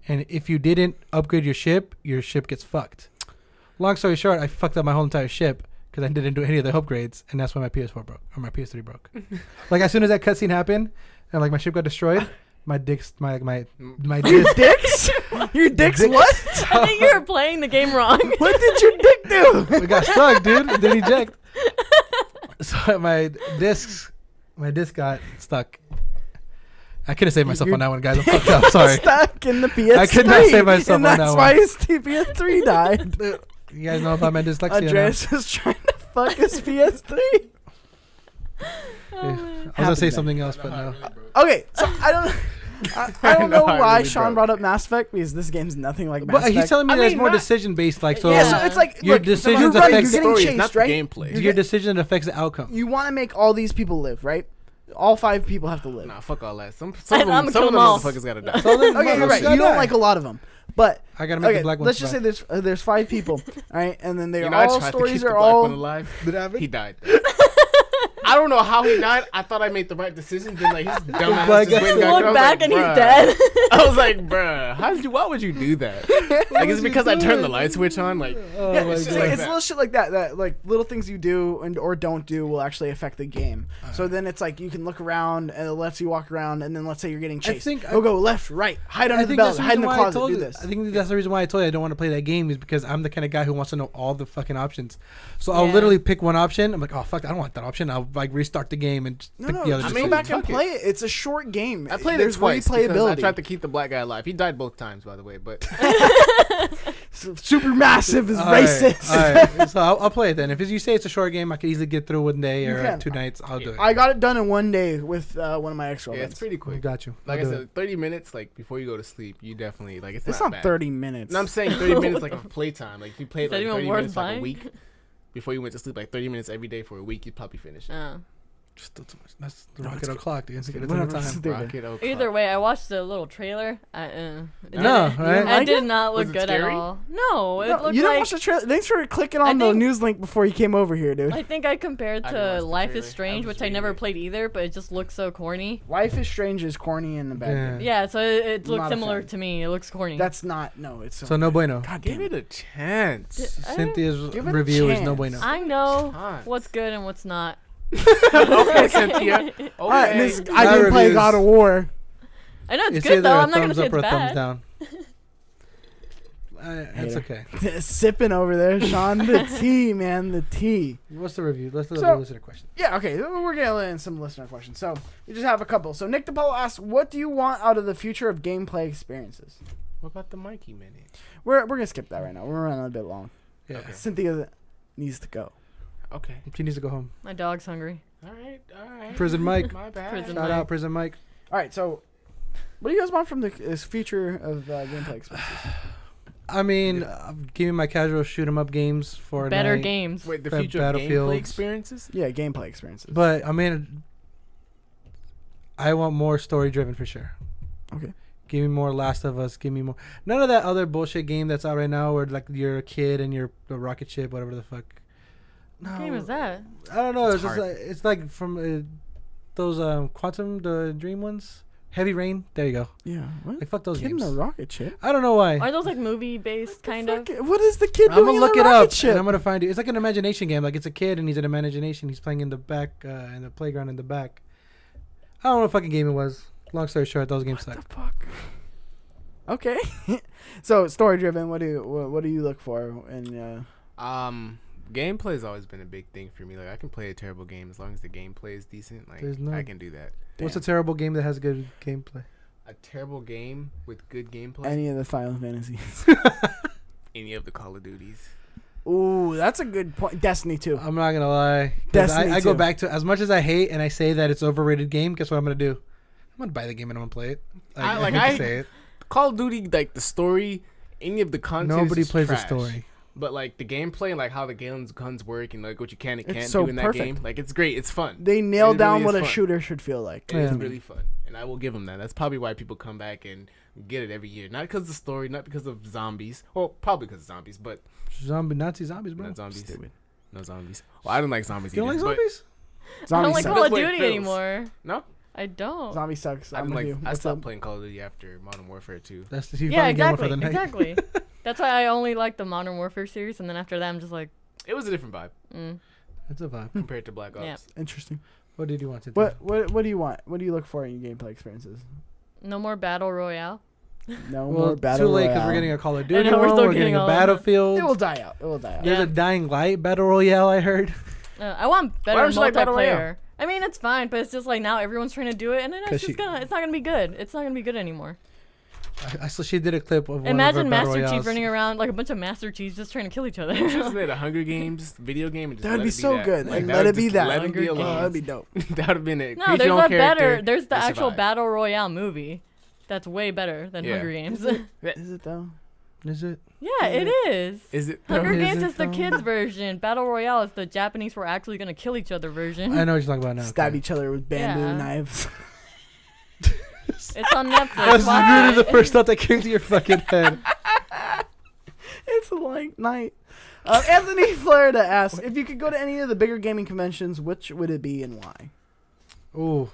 and if you didn't upgrade your ship gets fucked. Long story short, I fucked up my whole entire ship because I didn't do any of the upgrades, and that's when my PS4 broke or my PS3 broke. Like as soon as that cutscene happened, and like my ship got destroyed, my dicks, my disc. Dicks? Your dicks Dick- what? I think you were playing the game wrong. What did your dick do? It got stuck, dude. It didn't eject. So my disc got stuck. I couldn't save myself on that one, guys. I'm fucked up. Sorry. Stuck in the PS3. I could not save myself and on that's that why one. his PS3 died. You guys know about my dyslexia Andreas was trying to fuck his PS3. now. I was gonna say something else, but no. Okay, so I don't I know know I why really Sean broke. brought up Mass Effect because this game's nothing like Mass But Effect. he's telling me I that it's mean, more not- decision based, like so. yeah, Yeah. so it's like Your look, decisions you're right, affect you're story, getting not chased, the right? gameplay. Your decision affects the outcome. You want to make all these people live, right? All 5 people have to live. Nah, fuck all that. Some I'ma of kill them them all. motherfuckers gotta die. So then, Okay, you're right. motherfuckers You don't die. like a lot of them, but I gotta make okay, the black one. let's just say there's 5 people, all right, and then You they're know, I all tried to keep stories the are black all. one alive. He died. I don't know how he died. I thought I made the right decision. Then like his dumb black ass just guy went and got Look killed. back I was and like, he's "Bruh." dead. I was like, bruh, why would you do that? Like, is it because I turned the light switch on? Like, Oh Yeah, my it's, shit God. like it's that. little shit like that like little things you do and or don't do will actually affect the game. So then it's like you can look around and it lets you walk around, and then let's say you're getting chased. think We'll go left, right, hide under the belt, hide in the closet, do this. I think that's the reason why I told you I don't want to play that game is because I'm the kind of guy who wants to know all the fucking options. So I'll Yeah. literally pick one option. I'm like, oh fuck, I don't want that option. I'll like restart the game and just No, pick no, the other. just I go mean, back and fuck it. play it. It's a short game. I played There's it twice because I replayability. tried to keep the black guy alive. He died both times, by the way. But Super massive is All right, racist. all right. So I'll play it then. If you say it's a short game, I could easily get through one day You or can. 2 nights. I'll do it. I got it done in one day with one of my ex yeah, it's girlfriends. pretty quick. Got you. Like I I'll do said, 30 minutes, like before you go to sleep, you definitely like it's It's not not bad. 30 minutes. No, I'm saying 30 minutes like of playtime. Like if you played Is that like even 30 worth minutes like a buying? week before you went to sleep, like 30 minutes every day for a week, you'd probably finish it. Still too much. That's the No, rocket it's o'clock, dude. It's Whatever, gonna it's time. stupid. Rocket O'Clock. Either way, I watched the little trailer. No, It right? like did it? not Was look it good at scary? all. No, it No, looked you didn't like. watch the trailer. Thanks for clicking I on the think- news link before you came over here, dude. I think I compared I didn't watch to the Life trailer. is I Strange, was which I reading never it. played either, but it just looks so corny. Life is Strange is corny and a bad Yeah. game. Yeah, so it looks Not a similar fan. to me. It looks corny. That's not. No, it's So no bueno. God Give damn it a chance. Cynthia's Give it a review is no chance. bueno. I know Chance. what's good and what's not. Okay, Cynthia. Okay. All right, Miss, My I didn't play reviews- God of War. I know it's It's good either though. a I'm not gonna thumbs say up it's or a thumbs bad. down. It's Hater. okay. Sipping over there, Sean. The tea, man, the tea. What's the review? Let's do So- the listener question. Yeah, okay. We're getting in some listener questions. So we just have a couple. So Nick DePaulo asks, "What do you want out of the future of gameplay experiences?" What about the Mikey minute? We're gonna skip that right now. We're running a bit long. Yeah. Okay. Cynthia needs to go. Okay. She needs to go home. My dog's hungry. All right. All right. Prison Mike. My bad. Prison Shout out Prison Mike. All right. So, what do you guys want from this future of gameplay experiences? I mean, give me my casual shoot 'em up games for Better games. Wait, the Ba- future of Battlefields. gameplay experiences? Yeah, gameplay experiences. But I mean, I want more story driven for sure. Okay. Give me more Last of Us. Give me more. None of that other bullshit game that's out right now where like you're a kid and you're a rocket ship, whatever the fuck. What game is that? I don't know. It's It's, just hard. like, it's like from those Quantum the Dream ones. Heavy Rain. There you go. Yeah. What? Like fuck those Kid in games. a rocket ship. I don't know why. Are those like movie based kind of? What is the kid I'm doing gonna in look the it rocket up ship? and I'm gonna find it. It's like an imagination game. Like it's a kid and he's in imagination. He's playing in the back in the playground in the back. I don't know what fucking game it was. Long story short, those games What suck. the fuck? Okay. So story driven. What do you look for? And Gameplay's always been a big thing for me. Like I can play a terrible game as long as the gameplay is decent. Like I can do that. What's a terrible game that has good gameplay? A terrible game with good gameplay. any of the Final Fantasies. Any of the Call of Duties. Ooh, that's a good point. Destiny 2. I'm not gonna lie. 'Cause Destiny I go 2. back to as much as I hate and I say that it's overrated game. Guess what I'm gonna do? I'm gonna buy the game and I'm gonna play it. I hate to say it. Call of Duty, like the story, any of the content. Nobody is plays trash. the story. But like the gameplay and like how the guns work and like what you can and It's can't so do in that perfect. game, like it's great. It's fun. They nailed It down really what is a fun. shooter should feel like. It's Yeah. really fun, and I will give them that. That's probably why people come back and get it every year. Not because of the story, not because of zombies. Well, probably because of zombies, but Nazi zombies, bro. not zombies. Stupid. No zombies. Well, I don't like zombies. You don't like either, but- zombies? I Zombie don't like sucks. Call of That's what it Duty feels. anymore. No, I don't. Zombie sucks. I'm I'm with like you. I What's stopped up? playing Call of Duty after Modern Warfare 2. That's the Yeah, game for exactly. the night. Exactly. That's why I only like the Modern Warfare series, and then after that, I'm just like, It was a different vibe It's a vibe. compared to Black Ops. Yeah. Interesting. What did you want to do? What do you want? What do you look for in your gameplay experiences? no more battle royale. No Well, more it's battle too late because royale. we're getting a Call of I Duty know, we're one. still We're getting getting a all that. Battlefield. It will die out. It will die out. There's Yeah. a Dying Light Battle Royale, I heard. I want better don't you like Battle Royale? multiplayer. I mean, it's fine, but it's just like now everyone's trying to do it, and then 'Cause it's not gonna be good. It's not gonna be good anymore. I saw she did a clip of one Imagine of her Master Battle Chief Royales. running around like a bunch of Master Chiefs just trying to kill each other. Just made a Hunger Games video game and just That'd let be it so that. good. Like, And that let would it be just that. Let it be Hunger Oh, alone. that'd be dope. That would have been it. No, Create there's your own a character. better. There's the and actual survive. battle royale movie. That's way better than Yeah. Hunger Games. Is it though? Is it? Yeah, it is. Is it? Hunger Is Games it is the though? kids' version. Battle Royale is the Japanese were actually gonna kill each other version. I know what you're talking about now. Stab okay. each other with bamboo Yeah. knives. It's on Netflix. That's Why? literally the first thought that came to your fucking head. It's a light night. Anthony Florida asks, if you could go to any of the bigger gaming conventions, which would it be and why? Ooh.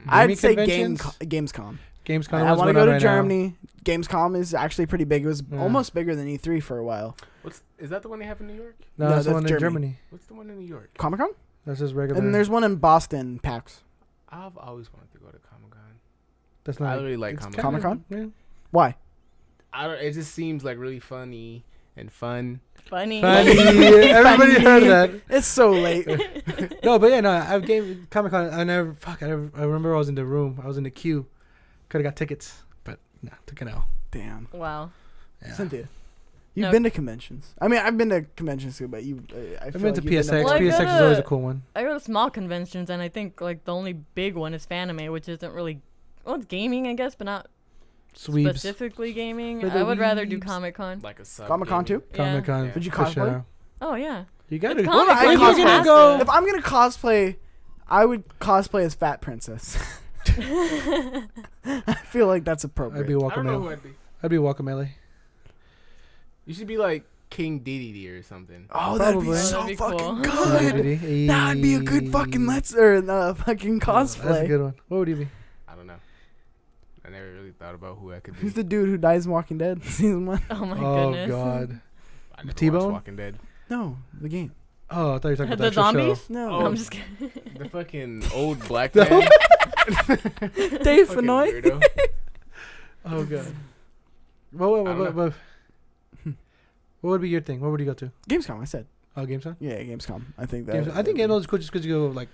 I'd Gaming say conventions? Gamescom. Gamescom. I what's want to going go on to right Germany. Gamescom is actually pretty big. It was Yeah. almost bigger than E3 for a while. Is that the one they have in New York? now. No, No, that's the that's one in Germany. Germany. What's the one in New York? Comic Con? That's just regular. And there's one in Boston, PAX. I've always wanted to go to Comic Con. That's I not. really like it's Comic-Con. Comic-Con? Yeah. Why? I don't. It just seems like really funny and fun. Funny. Funny. Everybody heard that. It's so late. No, but yeah, no. I've game Comic Con. I remember I was in the room. I was in the queue. Could have got tickets, but no, took an L. Damn. Wow. Yeah. Cynthia, you've No. been to conventions. I mean, I've been to conventions too, but you. I I've feel been like to you've PSX. Well, I PSX is gotta- always a cool one. I go to small conventions, and I think like the only big one is Fanime, which isn't really. Well, it's gaming, I guess, but not Sweeps. specifically gaming. For the I would rather do weebs. Comic Con. Like a sub. Comic-Con gaming. too? Yeah. Comic Con. Yeah. Would you for cosplay? sure. Oh yeah. You got It's to. Comic I Con. cosplay. You have Go. If I'm gonna cosplay, I would cosplay as Fat Princess. I feel like that's appropriate. I'd be I don't know who Guacamole. I'd be. I'd be Guacamole. You should be like King Diddy or something. Oh, that'd be Probably. so That'd be fucking cool. good. Hey. That'd be a good fucking fucking That's a cosplay. good one. What would you be? I don't know. I never really thought about who I could be. Who's the dude who dies in Walking Dead season 1? Oh my Oh goodness. God. I never T-Bone? watched Walking Dead. No, the game. Oh, I thought you were talking about The the actual zombies? show. No, Oh. No, I'm just kidding. The fucking old black No. man. Dave Fucking Fenoy. weirdo. Oh God. What I don't know. would be your thing? What would you go to? Gamescom. I said. Oh, Gamescom. Yeah, Gamescom. I think that. I think Gamescom is cool just because you go like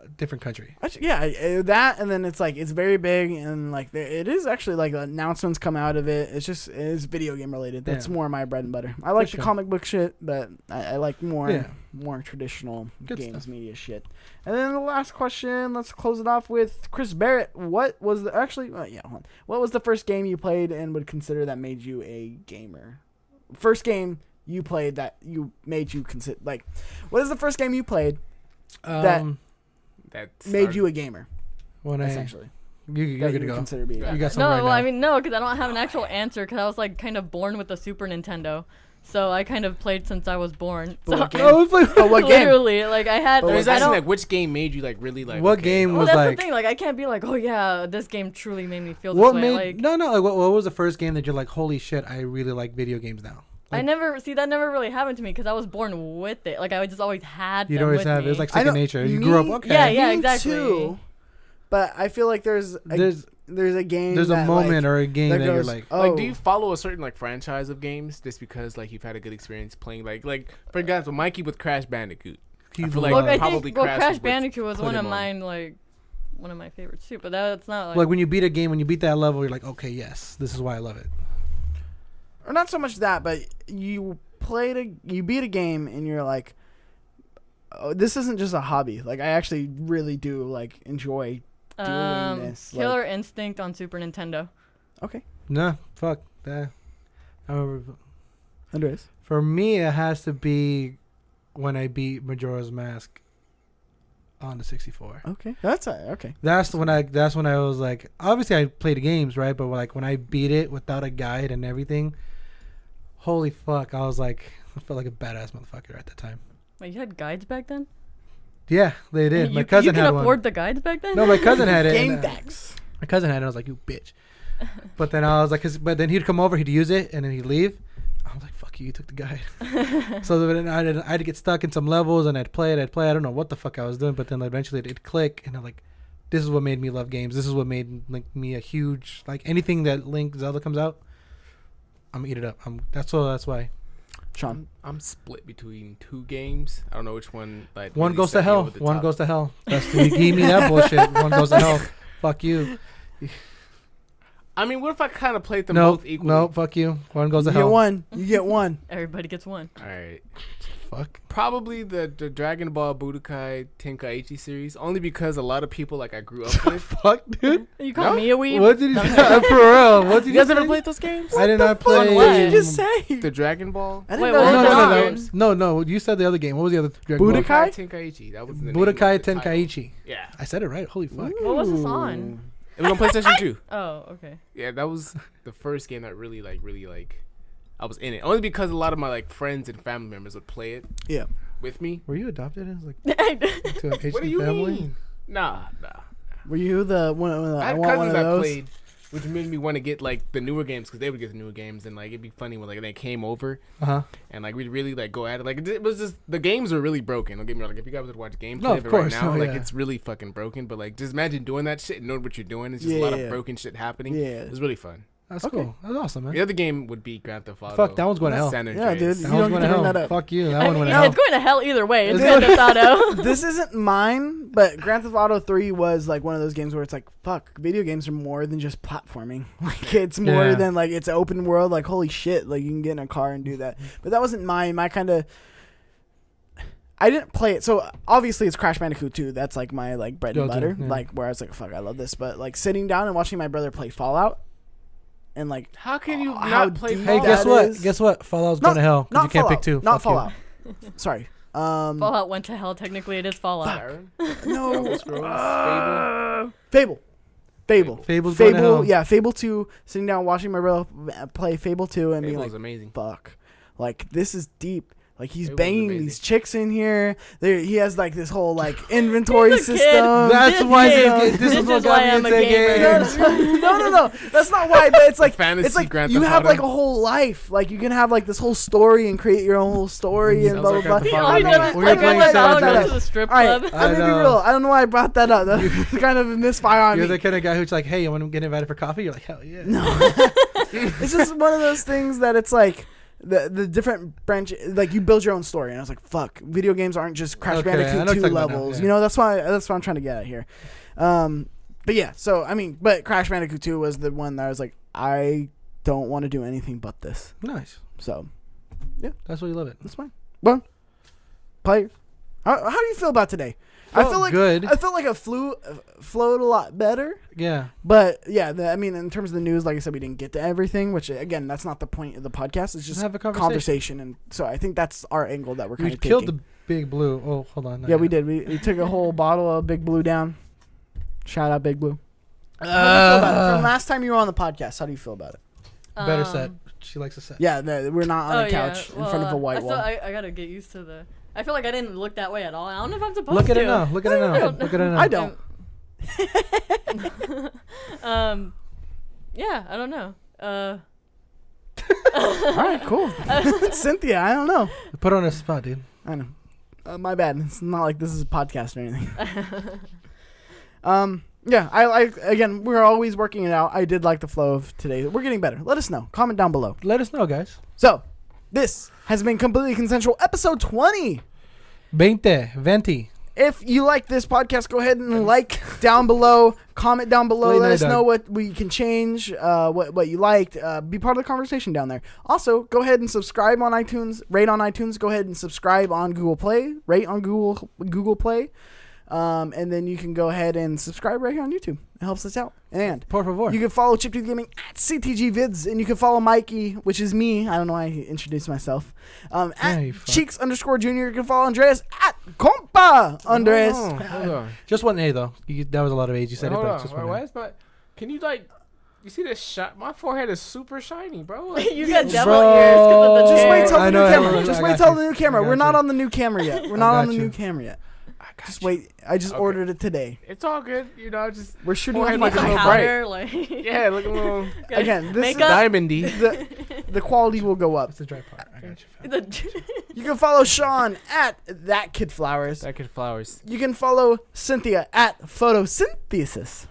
a different country. Actually, yeah, that, and then it's like it's very big, and like it is actually like announcements come out of it. It's video game related. That's Yeah. more my bread and butter. I like For the sure. comic book shit, but I like more Yeah. more traditional Good games stuff. media shit. And then the last question, let's close it off with Chris Barrett. What was the hold on. What was the first game you played and would consider that made you a gamer? First game you played that you made you consider what is the first game you played that That made started- you a gamer? when I Essentially, you're that good to you go. consider being. You got something No, right well, now. I mean, no, because I don't have an actual answer because I was like kind of born with the Super Nintendo. So I kind of played since I was born. But So what game? Oh, it's like, But what game? literally, like I had. But I what was game? I asking don't. like which game made you like really like. What okay. game Well, was that's like? the thing. Like I can't be like, oh yeah, this game truly made me feel this What way. made? Like No. Like, what was the first game that you're like, holy shit, I really like video games now? I never see that never really happened to me because I was born with it. Like I just always had. You'd them always with have. me. It was like I second know- nature. You me- grew up. Okay. Yeah, yeah, Me exactly. too, but I feel like there's There's there's a game. There's a that, moment like, or a game that you're goes, like, oh, Like, do you follow a certain like franchise of games just because like you've had a good experience playing like for example, Mikey with Crash Bandicoot? I feel like Well, I probably think Crash Crash would Bandicoot was put one of him on. mine, like one of my favorites too. But that's not like, like when you beat a game, when you beat that level, you're like, okay, yes, this is why I love it. or not so much that, but you beat a game and you're like, oh, this isn't just a hobby. Like I actually really do like enjoy doing this. Killer Like, Instinct on Super Nintendo. okay, No, fuck that. I remember. Andres. For me, it has to be when I beat Majora's Mask on the 64. Okay, that's okay. That's when I was like, obviously I played the games, right? But like when I beat it without a guide and everything, holy fuck, I was like, I felt like a badass motherfucker at that time. Wait, you had guides back then? Yeah, they did. You, My cousin you could had afford one. the guides back then? No, my cousin had it. Game and, facts. my cousin had it. I was like, you bitch. But then I was like, but then he'd come over, he'd use it, and then he'd leave. I was like, fuck you took the guide. So then I had to get stuck in some levels, and I'd play. I don't know what the fuck I was doing, but then eventually it'd click, and I'm like, this is what made me love games. This is what made like me a huge, like anything that Link Zelda comes out, I'm gonna eat it up. That's why. Sean. I'm split between two games. I don't know which one. Like One really goes to set me hell. over the One top. goes to hell. That's you gave me that bullshit. One goes to hell. Fuck you. I mean, what if I kind of played them No, both equally? no, fuck you. One goes You to get hell. one. You get one. Everybody gets one. All right. Fuck. Probably the Dragon Ball Budokai Tenkaichi series, only because a lot of people like I grew up with. Fuck, dude. You call me a weeb? What did you No, say? For real? What did You guys say? ever played those games? I did not play. fuck? What did you What? just say? The Dragon Ball. I didn't Wait, know what No, that was no, the no, other no, games? no. You said the other game. What was the other? Dragon Ball? Budokai? Tenkaichi. That was the name. Budokai of the title. Tenkaichi. Yeah. I said it right. Holy fuck. What was this on? It was on PlayStation 2. Oh, okay. Yeah, that was the first game that really I was in it. Only because a lot of my like friends and family members would play it Yeah. with me. Were you adopted as like to an What do Asian you family? mean? Nah. Were you the one? I I had want one cousins of that those. played, which made me want to get like the newer games because they would get the newer games and like it'd be funny when like they came over Uh huh. and like we'd really like go at it. Like it was just the games are really broken. Don't get me wrong. Like if you guys would watch gameplay No, of of it course. right now, Oh, like yeah. it's really fucking broken. But like just imagine doing that shit and knowing what you're doing. It's just a lot Yeah. of broken shit happening. Yeah. It's really fun. That's Okay. cool. That's awesome, man. The other game would be Grand Theft Auto. Fuck, that one's going to hell. San Yeah, Andreas. dude. That You one's don't going get to to bring hell. that up. Fuck you. That I one mean, went to yeah, hell. it's going to hell either way. It's It's Grand Theft Auto. This isn't mine, but Grand Theft Auto 3 was like one of those games where it's like, fuck, video games are more than just platforming. Like it's more Yeah. than like it's open world. Like holy shit, like you can get in a car and do that. But that wasn't mine. My kind of. I didn't play it, so obviously it's Crash Bandicoot 2. That's like my like bread and Go-to, butter. yeah. Like where I was like, fuck, I love this. But like sitting down and watching my brother play Fallout, and like How can you how not play deep Hey, Fallout? guess that what? is- Guess what? Fallout's Not- going to hell because not you can't Fallout, pick two. not Fuck you. Fallout. Sorry. Fallout went to hell. Technically, it is Fallout. Skyrim? No. Elder Scrolls? Fable. Fable's going to hell. Yeah, Fable 2. Sitting down watching my brother play Fable 2 and being Fable like, is amazing. fuck. Like, this is deep. Like, he's Fable's banging amazing. these chicks in here. He has, like, this whole, like, inventory He's a kid. system. That's This why game- this is what is got why me I'm a into gamer. games. No. That's not why. But it's like, Fantasy it's like Grand you Theft have, Auto. like, a whole life. Like, you can have, like, this whole story and create your own whole story and Sounds blah, like blah, Grand blah. Theft Auto. All he I did know. was We're I playing went San out Andreas. to the strip All right, club. I'm going to be know. real. I don't know why I brought that up. That's kind of a misfire on You're me. the kind of guy who's like, hey, you want to get invited for coffee? You're like, hell yeah. No. It's just one of those things that it's like the different branch, like you build your own story, and I was like, fuck, video games aren't just Crash Okay, I know Bandicoot what 2 you're talking about now, levels. yeah. You know, that's what I'm trying to get at here. But yeah, so I mean, but Crash Bandicoot 2 was the one that I was like, I don't want to do anything but this. Nice. So That's why you love it. that's fine. Well, play. How do you feel about today? I feel like good. I felt like it flowed a lot better. Yeah. But yeah, I mean, in terms of the news, like I said, we didn't get to everything, which again, that's not the point of the podcast. It's just Have a conversation, and so I think that's our angle that we're kind We of killed taking. the Big Blue. Oh, hold on. Yeah, we did. We took a whole bottle of Big Blue down. Shout out Big Blue. How do you feel about it? From last time you were on the podcast, how do you feel about it? Better set. She likes a set. Yeah, we're not on a couch in front of a white wall. I gotta get used to the. I feel like I didn't look that way at all. I don't know if I'm supposed Look to. at it now. Look at it I now. don't Look at it now. I don't. Yeah, I don't know. All right, cool. Cynthia, I don't know. Put her on a spot, dude. I know. My bad. It's not like this is a podcast or anything. Yeah, I like. Again, we're always working it out. I did like the flow of today. We're getting better. Let us know. Comment down below. Let us know, guys. So, this has been Completely Consensual, episode 20. 20. If you like this podcast, go ahead and like down below, comment down below, Late let night us know dog. what we can change, what you liked. Be part of the conversation down there. Also, go ahead and subscribe on iTunes, rate on iTunes. Go ahead and subscribe on Google Play, rate on Google Play, and then you can go ahead and subscribe right here on YouTube. It helps us out. And Por favor. you can follow Chip Tooth Gaming at CTG Vids, and you can follow Mikey, which is me. I don't know why I introduced myself. At you fuck. Cheeks_Jr. You can follow Andreas at Compa Andres. Hold on. Just one A though. That was a lot of A's. You said it, Hold but on. just Why one A. is my? Can you like? You see this shot? My forehead is super shiny, bro. Like, You got devil Bro. ears because of the Just chair. wait till I the know, new I camera. know, Just I wait got till you. the new camera. I got We're not you. on the new camera yet. We're I not on got the you. new camera yet. got Just you. wait. I just Okay. ordered it today. It's all good. You know, just We're shooting Forehead with like like a a little little bright. bright. Like, yeah, look a little Again, this is Makeup. diamondy. the quality will go up. It's a dry part. I got you. fam. the You can follow Shawn at That Kid Flowers. That kid flowers. You can follow Cynthia at Photosynthesis.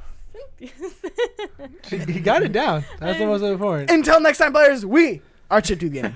He got it down. That's the most important. Until next time, players, we are Chip Tooth Gaming.